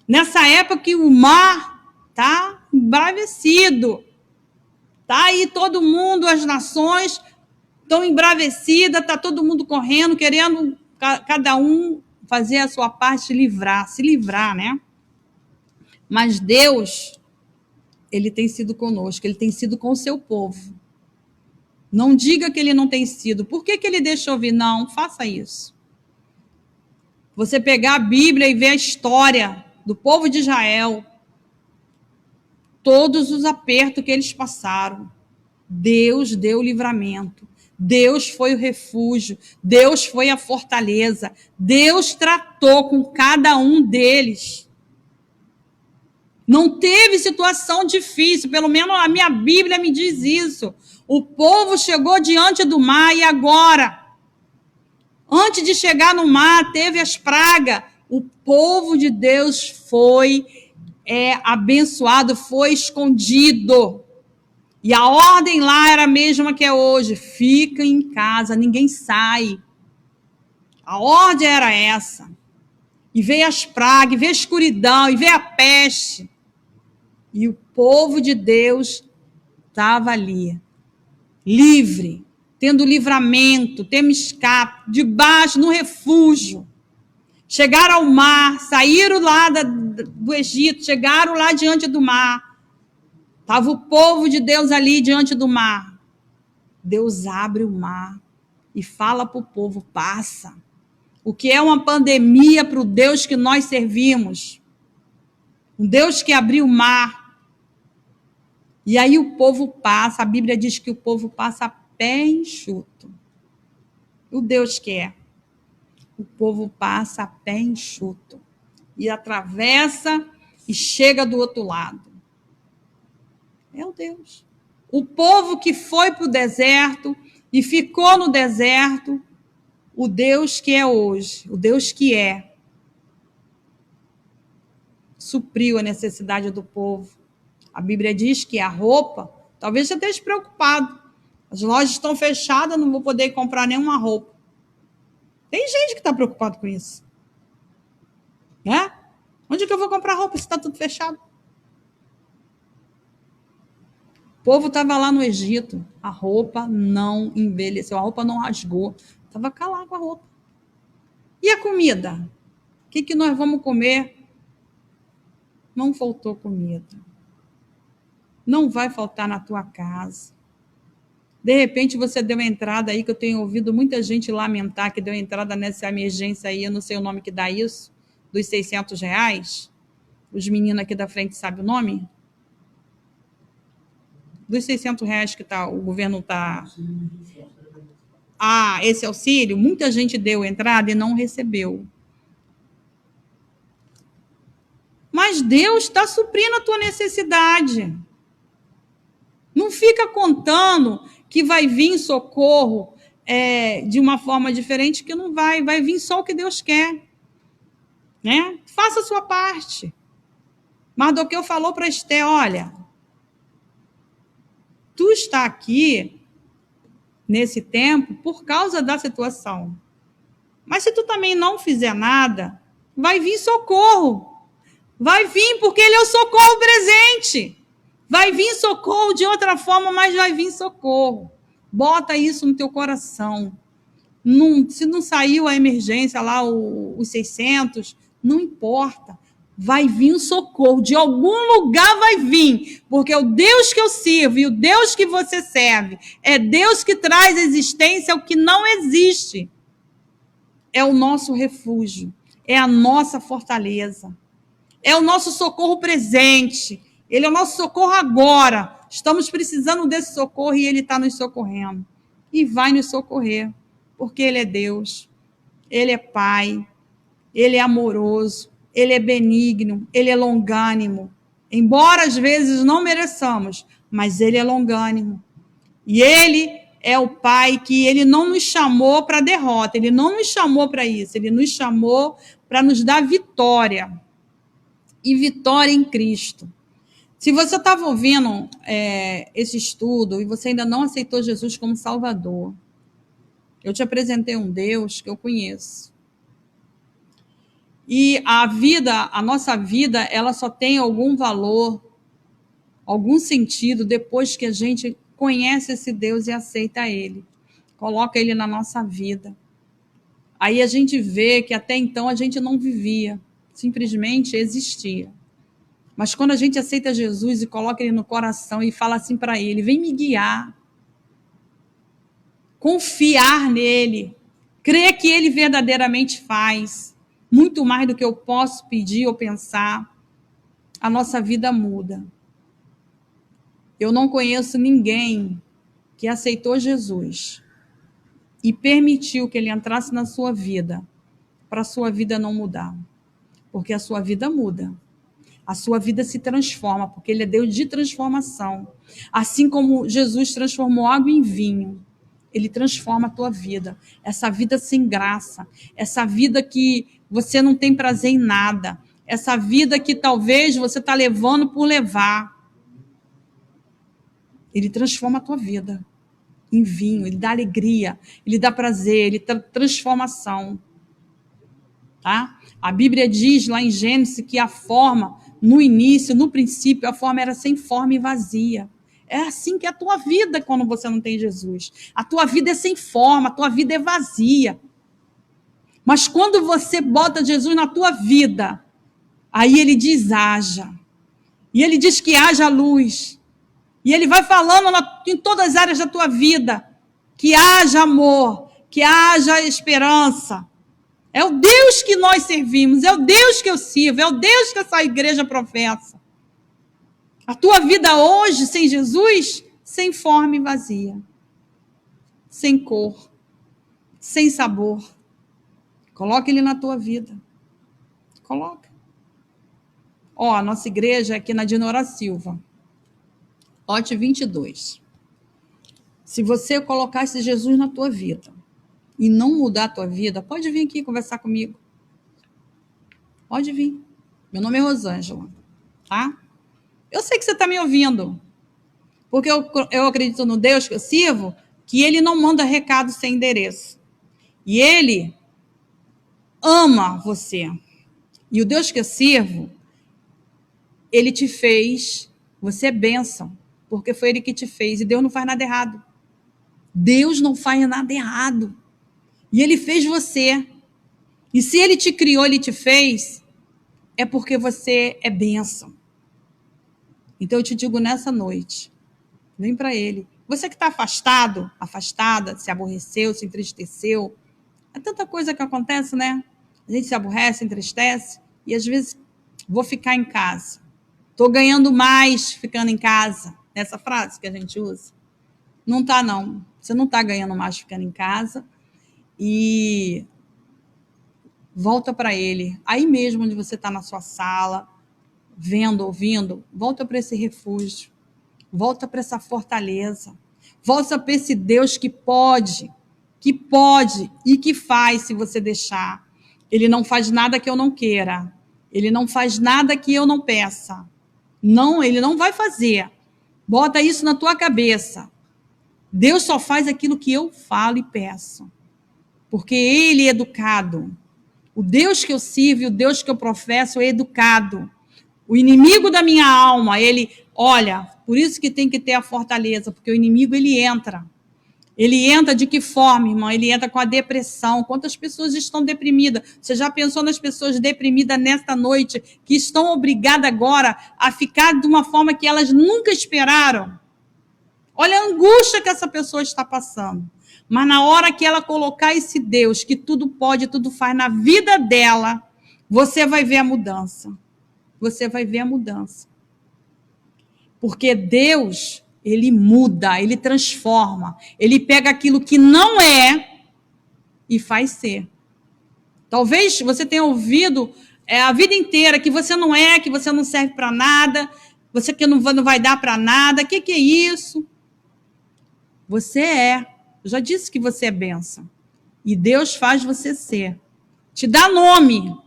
S2: Nessa época que o mar está embravecido. Está aí todo mundo, as nações estão embravecidas, está todo mundo correndo, querendo cada um fazer a sua parte, se livrar, né? Mas Deus, Ele tem sido conosco, Ele tem sido com o seu povo. Não diga que Ele não tem sido. Por que Ele deixou vir? Não, faça isso. Você pegar a Bíblia e ver a história do povo de Israel, todos os apertos que eles passaram, Deus deu o livramento. Deus foi o refúgio, Deus foi a fortaleza, Deus tratou com cada um deles. Não teve situação difícil, pelo menos a minha Bíblia me diz isso. O povo chegou diante do mar e agora, antes de chegar no mar, teve as pragas. O povo de Deus foi abençoado, foi escondido. E a ordem lá era a mesma que é hoje. Fica em casa, ninguém sai. A ordem era essa. E veio as pragas, e veio a escuridão, e veio a peste. E o povo de Deus estava ali, livre, tendo livramento, tendo escape, debaixo, no refúgio. Chegaram ao mar, saíram lá do Egito, chegaram lá diante do mar. Estava o povo de Deus ali diante do mar. Deus abre o mar e fala para o povo, passa. O que é uma pandemia para o Deus que nós servimos? Um Deus que abriu o mar. E aí o povo passa, a Bíblia diz que o povo passa a pé enxuto. O Deus que é. O povo passa a pé enxuto. E atravessa e chega do outro lado. É o Deus. O povo que foi para o deserto e ficou no deserto, o Deus que é hoje, o Deus que é, supriu a necessidade do povo. A Bíblia diz que a roupa, talvez você esteja preocupado. As lojas estão fechadas, não vou poder comprar nenhuma roupa. Tem gente que está preocupado com isso. Né? Onde que eu vou comprar roupa se está tudo fechado? O povo estava lá no Egito, a roupa não envelheceu, a roupa não rasgou, estava calado com a roupa. E a comida? O que nós vamos comer? Não faltou comida. Não vai faltar na tua casa. De repente você deu entrada aí, que eu tenho ouvido muita gente lamentar que deu entrada nessa emergência aí, eu não sei o nome que dá isso, dos R$600. Os meninos aqui da frente sabem o nome? Dos R$600 que o governo está... Ah, esse auxílio, muita gente deu entrada e não recebeu. Mas Deus está suprindo a tua necessidade. Não fica contando que vai vir socorro de uma forma diferente, que não vai. Vai vir só o que Deus quer. Né? Faça a sua parte. Mardoqueu falou para Esther, olha, tu está aqui nesse tempo por causa da situação. Mas se tu também não fizer nada, vai vir socorro. Vai vir porque ele é o socorro presente. Vai vir socorro de outra forma, mas vai vir socorro. Bota isso no teu coração. Se não saiu a emergência lá, os 600, não importa. vai vir um socorro, de algum lugar vai vir, porque o Deus que eu sirvo e o Deus que você serve é Deus que traz à existência o que não existe. É o nosso refúgio, é a nossa fortaleza, é o nosso socorro presente, ele é o nosso socorro agora. Estamos precisando desse socorro e ele está nos socorrendo. E vai nos socorrer, porque ele é Deus, ele é Pai, ele é amoroso, ele é benigno, ele é longânimo. Embora às vezes não mereçamos, mas ele é longânimo. E ele é o Pai que ele não nos chamou para derrota, ele não nos chamou para isso, ele nos chamou para nos dar vitória. E vitória em Cristo. Se você estava ouvindo esse estudo e você ainda não aceitou Jesus como Salvador, eu te apresentei um Deus que eu conheço. E a nossa vida, ela só tem algum valor, algum sentido depois que a gente conhece esse Deus e aceita Ele. Coloca Ele na nossa vida. Aí a gente vê que até então a gente não vivia, simplesmente existia. Mas quando a gente aceita Jesus e coloca Ele no coração e fala assim para Ele, vem me guiar, confiar nele, crer que Ele verdadeiramente faz, muito mais do que eu posso pedir ou pensar, a nossa vida muda. Eu não conheço ninguém que aceitou Jesus e permitiu que Ele entrasse na sua vida, para a sua vida não mudar. Porque a sua vida muda. A sua vida se transforma, porque Ele é Deus de transformação. Assim como Jesus transformou água em vinho, Ele transforma a tua vida. Essa vida sem graça, essa vida que você não tem prazer em nada, essa vida que talvez você está levando por levar. Ele transforma a tua vida em vinho, Ele dá alegria, Ele dá prazer, Ele dá transformação. Tá? A Bíblia diz lá em Gênesis que a forma, no início, no princípio, a forma era sem forma e vazia. É assim que é a tua vida quando você não tem Jesus. A tua vida é sem forma, a tua vida é vazia. Mas quando você bota Jesus na tua vida, aí Ele diz haja. E Ele diz que haja luz. E Ele vai falando em todas as áreas da tua vida que haja amor, que haja esperança. É o Deus que nós servimos, é o Deus que eu sirvo, é o Deus que essa igreja professa. A tua vida hoje, sem Jesus, sem forma e vazia. Sem cor, sem sabor. Coloca Ele na tua vida. Coloca. A nossa igreja é aqui na Dinora Silva. Lote 22. Se você colocar esse Jesus na tua vida e não mudar a tua vida, pode vir aqui conversar comigo. Pode vir. Meu nome é Rosângela, tá? Eu sei que você está me ouvindo, porque eu acredito no Deus que eu sirvo, que Ele não manda recado sem endereço. E Ele ama você. E o Deus que eu sirvo, Ele te fez, você é bênção, porque foi Ele que te fez. E Deus não faz nada errado. Deus não faz nada errado. E Ele fez você. E se Ele te criou, Ele te fez, é porque você é bênção. Então eu te digo nessa noite, vem para Ele. Você que está afastado, afastada, se aborreceu, se entristeceu. É tanta coisa que acontece, né? A gente se aborrece, entristece. E às vezes, vou ficar em casa. Estou ganhando mais ficando em casa. Essa frase que a gente usa. Não está, não. Você não está ganhando mais ficando em casa. E volta para Ele. Aí mesmo onde você está na sua sala, vendo, ouvindo, volta para esse refúgio. Volta para essa fortaleza. Volta para esse Deus que pode e que faz se você deixar. Ele não faz nada que eu não queira. Ele não faz nada que eu não peça. Não, Ele não vai fazer. Bota isso na tua cabeça. Deus só faz aquilo que eu falo e peço. Porque Ele é educado. O Deus que eu sirvo, o Deus que eu professo é educado. O inimigo da minha alma, ele, olha, por isso que tem que ter a fortaleza, porque o inimigo, ele entra. Ele entra de que forma, irmã? Ele entra com a depressão. Quantas pessoas estão deprimidas? Você já pensou nas pessoas deprimidas nesta noite, que estão obrigadas agora a ficar de uma forma que elas nunca esperaram? Olha a angústia que essa pessoa está passando. Mas na hora que ela colocar esse Deus, que tudo pode, tudo faz na vida dela, você vai ver a mudança. Você vai ver a mudança. Porque Deus, ele muda, ele transforma. Ele pega aquilo que não é e faz ser. Talvez você tenha ouvido a vida inteira que você não é, que você não serve para nada, você que não vai dar para nada. O que é isso? Você é. Eu já disse que você é bênção. E Deus faz você ser. Te dá nome.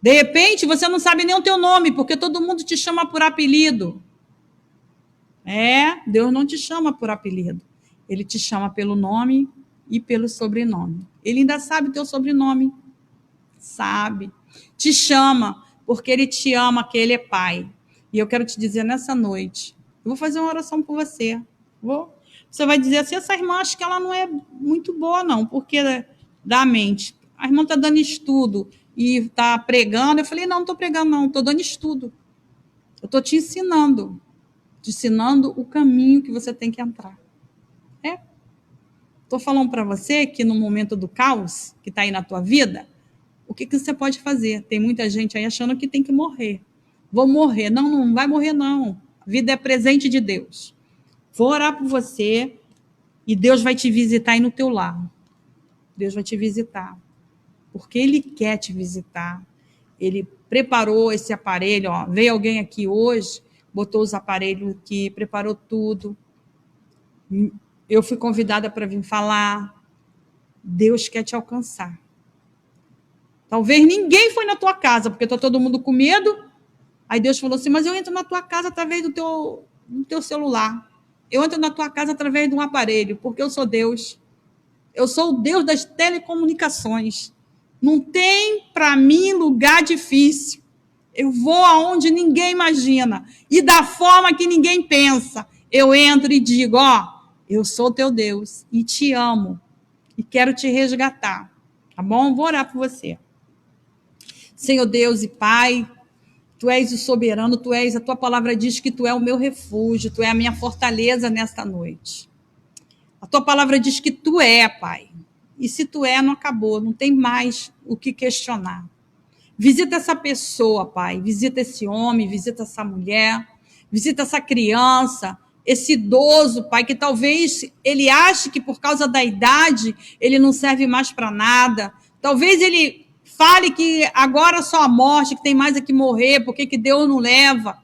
S2: De repente, você não sabe nem o teu nome, porque todo mundo te chama por apelido. Deus não te chama por apelido. Ele te chama pelo nome e pelo sobrenome. Ele ainda sabe o teu sobrenome. Sabe. Te chama, porque ele te ama, que ele é pai. E eu quero te dizer nessa noite, eu vou fazer uma oração por você. Você vai dizer assim, essa irmã, acho que ela não é muito boa, não, porque da mente. A irmã está dando estudo e está pregando. Eu falei, não estou pregando, não, estou dando estudo. Eu estou te ensinando o caminho que você tem que entrar. Estou falando para você que no momento do caos, que está aí na tua vida, o que você pode fazer? Tem muita gente aí achando que tem que morrer. Vou morrer. Não, não vai morrer, não. A vida é presente de Deus. Vou orar por você e Deus vai te visitar aí no teu lar. Deus vai te visitar. Porque Ele quer te visitar. Ele preparou esse aparelho. Veio alguém aqui hoje, botou os aparelhos aqui, preparou tudo. Eu fui convidada para vir falar. Deus quer te alcançar. Talvez ninguém foi na tua casa, porque está todo mundo com medo. Aí Deus falou assim, mas eu entro na tua casa através do teu celular. Eu entro na tua casa através de um aparelho, porque eu sou Deus. Eu sou o Deus das telecomunicações. Não tem, para mim, lugar difícil. Eu vou aonde ninguém imagina. E da forma que ninguém pensa. Eu entro e digo, eu sou teu Deus e te amo. E quero te resgatar. Tá bom? Vou orar por você. Senhor Deus e Pai, Tu és o soberano, a tua palavra diz que tu é o meu refúgio, tu é a minha fortaleza nesta noite. A tua palavra diz que tu é, Pai. E se tu é, não acabou, não tem mais o que questionar. Visita essa pessoa, Pai, visita esse homem, visita essa mulher, visita essa criança, esse idoso, Pai, que talvez ele ache que por causa da idade ele não serve mais para nada. Talvez ele fale que agora só a morte, que tem mais é que morrer, porque que Deus não leva.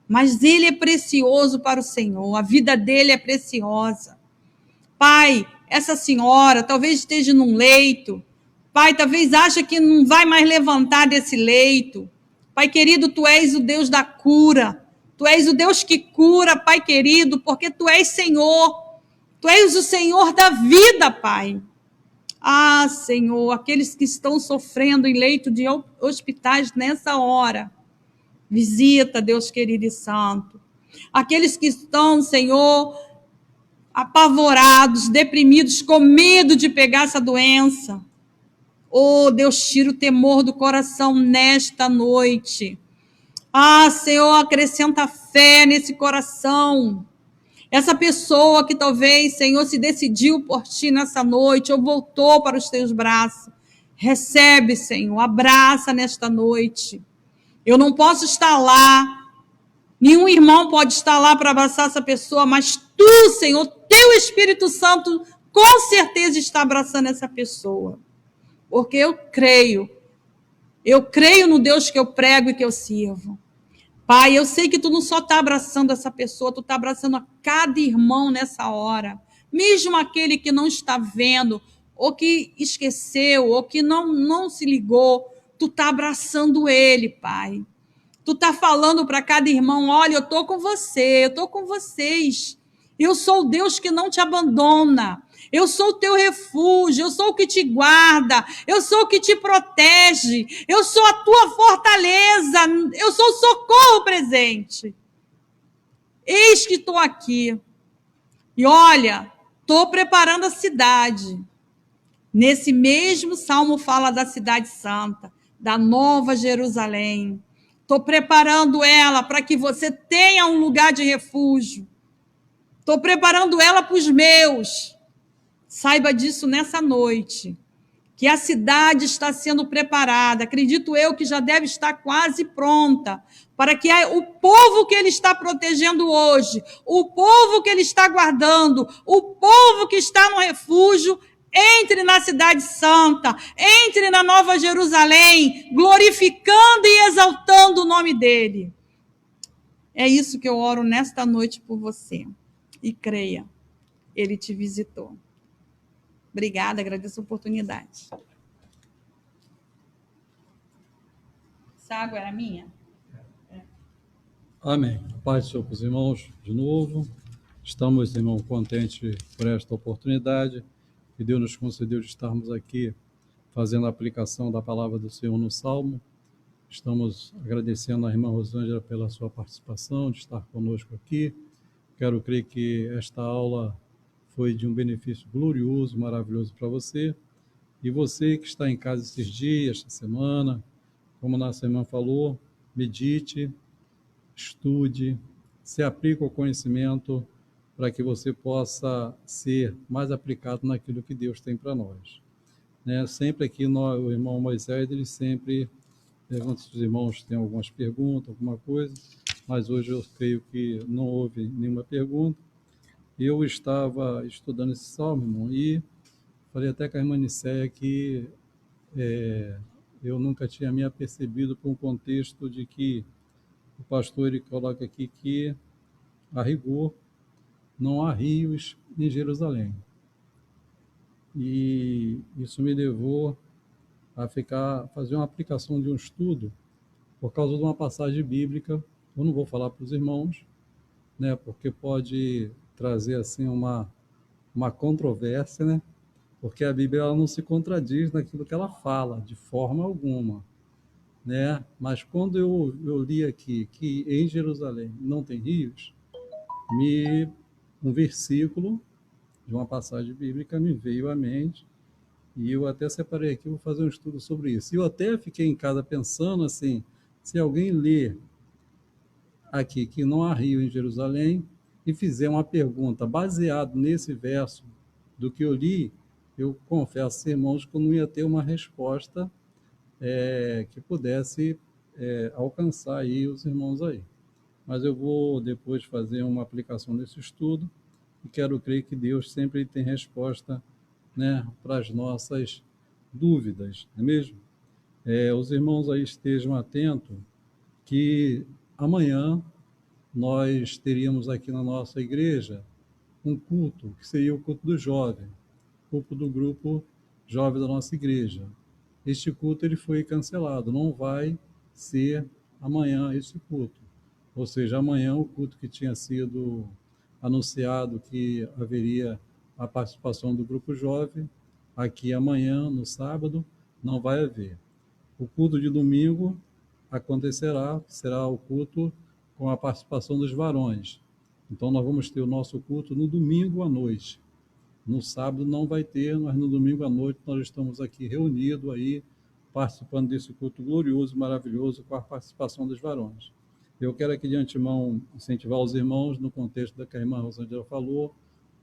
S2: Mas ele é precioso para o Senhor, a vida dele é preciosa. Pai, essa senhora talvez esteja num leito. Pai, talvez ache que não vai mais levantar desse leito. Pai querido, tu és o Deus da cura. Tu és o Deus que cura, Pai querido, porque tu és Senhor. Tu és o Senhor da vida, Pai. Senhor, aqueles que estão sofrendo em leito de hospitais nessa hora, visita, Deus querido e santo. Aqueles que estão, Senhor, apavorados, deprimidos, com medo de pegar essa doença. Deus, tira o temor do coração nesta noite. Senhor, acrescenta fé nesse coração. Essa pessoa que talvez, Senhor, se decidiu por ti nessa noite, ou voltou para os teus braços. Recebe, Senhor, abraça nesta noite. Eu não posso estar lá, nenhum irmão pode estar lá para abraçar essa pessoa, mas tu, Senhor, teu Espírito Santo, com certeza está abraçando essa pessoa. Porque eu creio no Deus que eu prego e que eu sirvo. Pai, eu sei que tu não só está abraçando essa pessoa, tu está abraçando a cada irmão nessa hora. Mesmo aquele que não está vendo, ou que esqueceu, ou que não se ligou, tu está abraçando ele, Pai. Tu está falando para cada irmão, olha, eu estou com você, eu estou com vocês. Eu sou o Deus que não te abandona. Eu sou o teu refúgio, eu sou o que te guarda, eu sou o que te protege, eu sou a tua fortaleza, eu sou o socorro presente. Eis que estou aqui. E olha, Estou preparando a cidade. Nesse mesmo salmo fala da cidade santa, da nova Jerusalém. Estou preparando ela para que você tenha um lugar de refúgio. Estou preparando ela para os meus. Saiba disso nessa noite, que a cidade está sendo preparada. Acredito eu que já deve estar quase pronta, para que o povo que ele está protegendo hoje, o povo que ele está guardando, o povo que está no refúgio, entre na cidade santa, entre na Nova Jerusalém, glorificando e exaltando o nome dele. É isso que eu oro nesta noite por você. E creia, ele te visitou. Obrigada, agradeço a oportunidade. Essa água era minha?
S1: Amém. A paz do Senhor com os irmãos, de novo. Estamos, irmão, contentes por esta oportunidade que Deus nos concedeu de estarmos aqui fazendo a aplicação da palavra do Senhor no Salmo. Estamos agradecendo à irmã Rosângela pela sua participação, de estar conosco aqui. Quero crer que esta aula foi de um benefício glorioso, maravilhoso para você. E você que está em casa esses dias, esta semana, como nossa irmã falou, medite, estude, se aplique ao conhecimento para que você possa ser mais aplicado naquilo que Deus tem para nós. Né? Sempre aqui, o irmão Moisés, ele sempre pergunta se os irmãos têm algumas perguntas, alguma coisa, mas hoje eu creio que não houve nenhuma pergunta. Eu estava estudando esse salmo, irmão, e falei até com a irmã Nicéia que eu nunca tinha me apercebido por um contexto de que o pastor ele coloca aqui que, a rigor, não há rios em Jerusalém. E isso me levou a fazer uma aplicação de um estudo por causa de uma passagem bíblica. Eu não vou falar para os irmãos, né, porque pode trazer assim uma controvérsia, né? Porque a Bíblia ela não se contradiz naquilo que ela fala, de forma alguma. Né? Mas quando eu li aqui que em Jerusalém não tem rios, um versículo de uma passagem bíblica me veio à mente e eu até separei aqui, vou fazer um estudo sobre isso. E eu até fiquei em casa pensando assim, se alguém ler aqui que não há rio em Jerusalém e fizer uma pergunta baseado nesse verso do que eu li, eu confesso, irmãos, que eu não ia ter uma resposta que pudesse alcançar aí os irmãos aí. Mas eu vou depois fazer uma aplicação desse estudo e quero crer que Deus sempre tem resposta, né, para as nossas dúvidas, não é mesmo? Os irmãos aí estejam atentos que amanhã nós teríamos aqui na nossa igreja um culto, que seria o culto do jovem, culto do grupo jovem da nossa igreja. Este culto ele foi cancelado, não vai ser amanhã esse culto. Ou seja, amanhã o culto que tinha sido anunciado que haveria a participação do grupo jovem, aqui amanhã, no sábado, não vai haver. O culto de domingo acontecerá, será o culto com a participação dos varões. Então nós vamos ter o nosso culto no domingo à noite. No sábado não vai ter, mas no domingo à noite nós estamos aqui reunidos aí, participando desse culto glorioso, maravilhoso, com a participação dos varões. Eu quero aqui de antemão incentivar os irmãos no contexto da que a irmã Rosângela falou,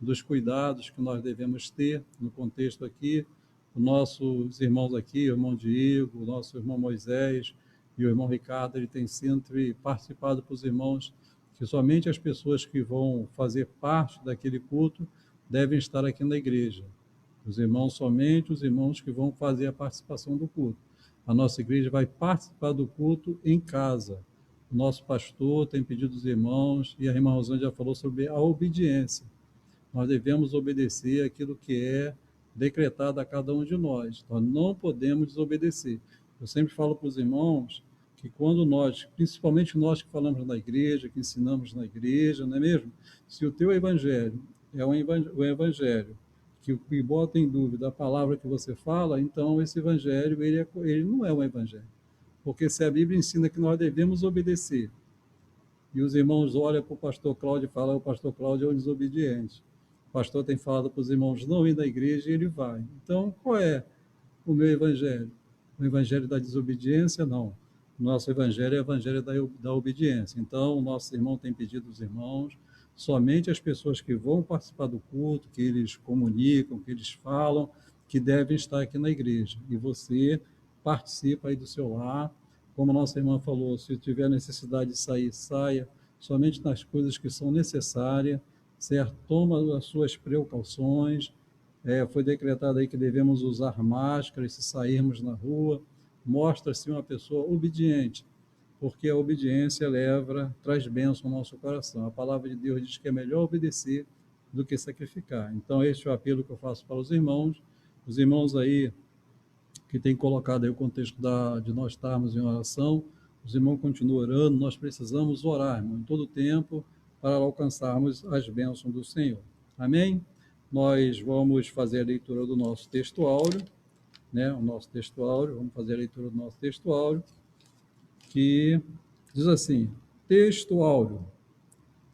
S1: dos cuidados que nós devemos ter no contexto aqui. Os nossos irmãos aqui, o irmão Diego, o nosso irmão Moisés e o irmão Ricardo, ele tem sempre participado para os irmãos que somente as pessoas que vão fazer parte daquele culto devem estar aqui na igreja. Os irmãos, somente os irmãos que vão fazer a participação do culto. A nossa igreja vai participar do culto em casa. O nosso pastor tem pedido aos irmãos, e a irmã Rosângela já falou sobre a obediência. Nós devemos obedecer aquilo que é decretado a cada um de nós. Nós não podemos desobedecer. Eu sempre falo para os irmãos que quando nós, principalmente nós que falamos na igreja, que ensinamos na igreja, não é mesmo? Se o teu evangelho é um evangelho que bota em dúvida a palavra que você fala, então esse evangelho ele não é um evangelho. Porque se a Bíblia ensina que nós devemos obedecer, e os irmãos olham para o pastor Cláudio e falam, o pastor Cláudio é um desobediente. O pastor tem falado para os irmãos não ir na igreja e ele vai. Então, qual é o meu evangelho? O evangelho da desobediência? Não. O nosso evangelho é o evangelho da obediência. Então, o nosso irmão tem pedido aos irmãos, somente as pessoas que vão participar do culto, que eles comunicam, que eles falam, que devem estar aqui na igreja. E você participa aí do seu lar. Como a nossa irmã falou, se tiver necessidade de sair, saia, somente nas coisas que são necessárias, certo? Toma as suas precauções. Foi decretado aí que devemos usar máscaras se sairmos na rua. Mostra-se uma pessoa obediente, porque a obediência traz bênção ao nosso coração. A palavra de Deus diz que é melhor obedecer do que sacrificar. Então, este é o apelo que eu faço para os irmãos aí que têm colocado aí o contexto de nós estarmos em oração, os irmãos continuam orando, nós precisamos orar, irmão, em todo tempo, para alcançarmos as bênçãos do Senhor. Amém? Nós vamos fazer a leitura do nosso texto áureo, né? Vamos fazer a leitura do nosso texto áureo, que diz assim: texto áureo.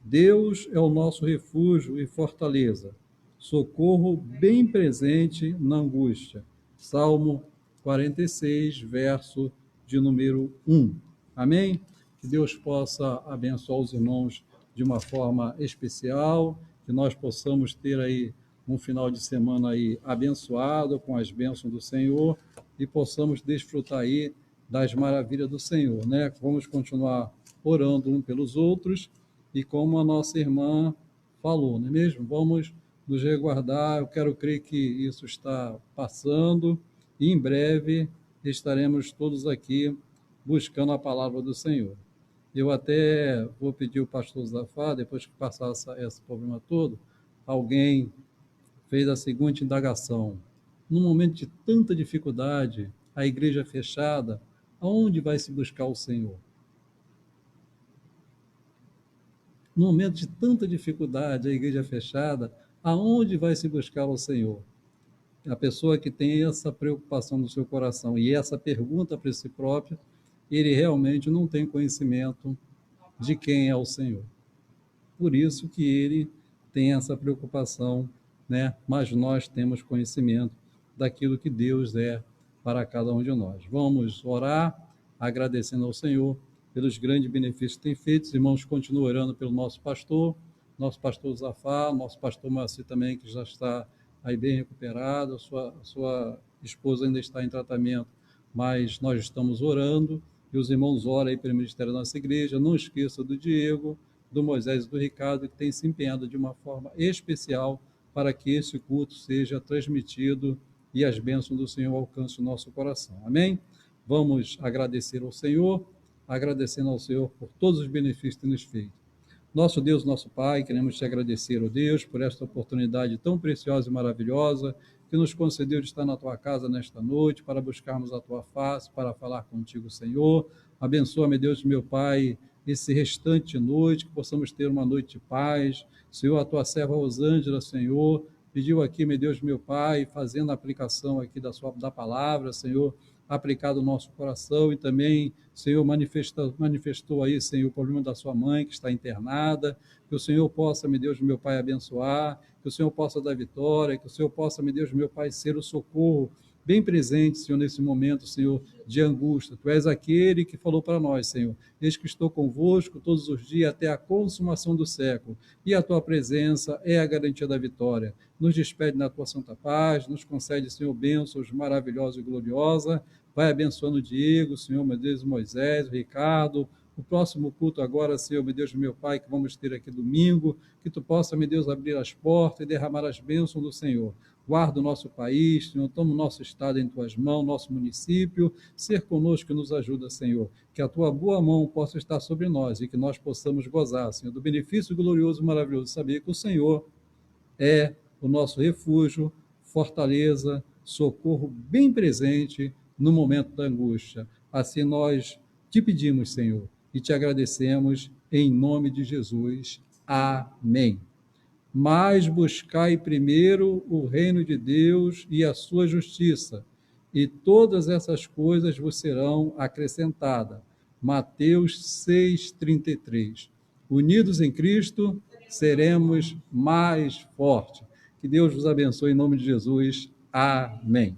S1: Deus é o nosso refúgio e fortaleza, socorro bem presente na angústia. Salmo 46, verso de número 1. Amém? Que Deus possa abençoar os irmãos de uma forma especial, que nós possamos ter aí um final de semana aí abençoado com as bênçãos do Senhor e possamos desfrutar aí das maravilhas do Senhor, né? Vamos continuar orando um pelos outros e como a nossa irmã falou, não é mesmo? Vamos nos resguardar, eu quero crer que isso está passando e em breve estaremos todos aqui buscando a palavra do Senhor. Eu até vou pedir ao pastor Zafá, depois que passar esse problema todo, alguém fez a seguinte indagação: num momento de tanta dificuldade, a igreja fechada, aonde vai se buscar o Senhor? No momento de tanta dificuldade, a igreja fechada, aonde vai se buscar o Senhor? A pessoa que tem essa preocupação no seu coração e essa pergunta para si próprio, ele realmente não tem conhecimento de quem é o Senhor. Por isso que ele tem essa preocupação, né? Mas nós temos conhecimento daquilo que Deus é para cada um de nós. Vamos orar, agradecendo ao Senhor pelos grandes benefícios que tem feito. Os irmãos continuam orando pelo nosso pastor Zafá, nosso pastor Moacir também, que já está aí bem recuperado, a sua esposa ainda está em tratamento, mas nós estamos orando, e os irmãos oram aí pelo ministério da nossa igreja. Não esqueça do Diego, do Moisés e do Ricardo, que tem se empenhado de uma forma especial para que esse culto seja transmitido e as bênçãos do Senhor alcancem o nosso coração. Amém? Vamos agradecer ao Senhor, agradecendo ao Senhor por todos os benefícios que tem nos feito. Nosso Deus, nosso Pai, queremos te agradecer, ó Deus, por esta oportunidade tão preciosa e maravilhosa que nos concedeu de estar na tua casa nesta noite, para buscarmos a tua face, para falar contigo, Senhor. Abençoa-me, Deus, meu Pai, esse restante de noite, que possamos ter uma noite de paz. Senhor, a tua serva Rosângela, Senhor, pediu aqui, meu Deus, meu Pai, fazendo a aplicação aqui da palavra, Senhor, aplicado no nosso coração, e também, Senhor, manifestou aí, Senhor, o problema da sua mãe, que está internada, que o Senhor possa, meu Deus, meu Pai, abençoar, que o Senhor possa dar vitória, que o Senhor possa, meu Deus, meu Pai, ser o socorro bem presente, Senhor, nesse momento, Senhor, de angústia. Tu és aquele que falou para nós, Senhor: eis que estou convosco todos os dias até a consumação do século, e a tua presença é a garantia da vitória. Nos despede na tua santa paz, nos concede, Senhor, bênçãos maravilhosas e gloriosas. Vai abençoando o Diego, Senhor, meu Deus, Moisés, o Ricardo, o próximo culto agora, Senhor, meu Deus, meu Pai, que vamos ter aqui domingo, que tu possa, meu Deus, abrir as portas e derramar as bênçãos do Senhor. Guarda o nosso país, Senhor, toma o nosso estado em tuas mãos, nosso município, ser conosco e nos ajuda, Senhor, que a tua boa mão possa estar sobre nós e que nós possamos gozar, Senhor, do benefício glorioso e maravilhoso de saber que o Senhor é o nosso refúgio, fortaleza, socorro bem presente no momento da angústia. Assim nós te pedimos, Senhor, e te agradecemos em nome de Jesus. Amém. Mas buscai primeiro o reino de Deus e a sua justiça, e todas essas coisas vos serão acrescentadas. Mateus 6:33. Unidos em Cristo, seremos mais fortes. Que Deus vos abençoe em nome de Jesus. Amém.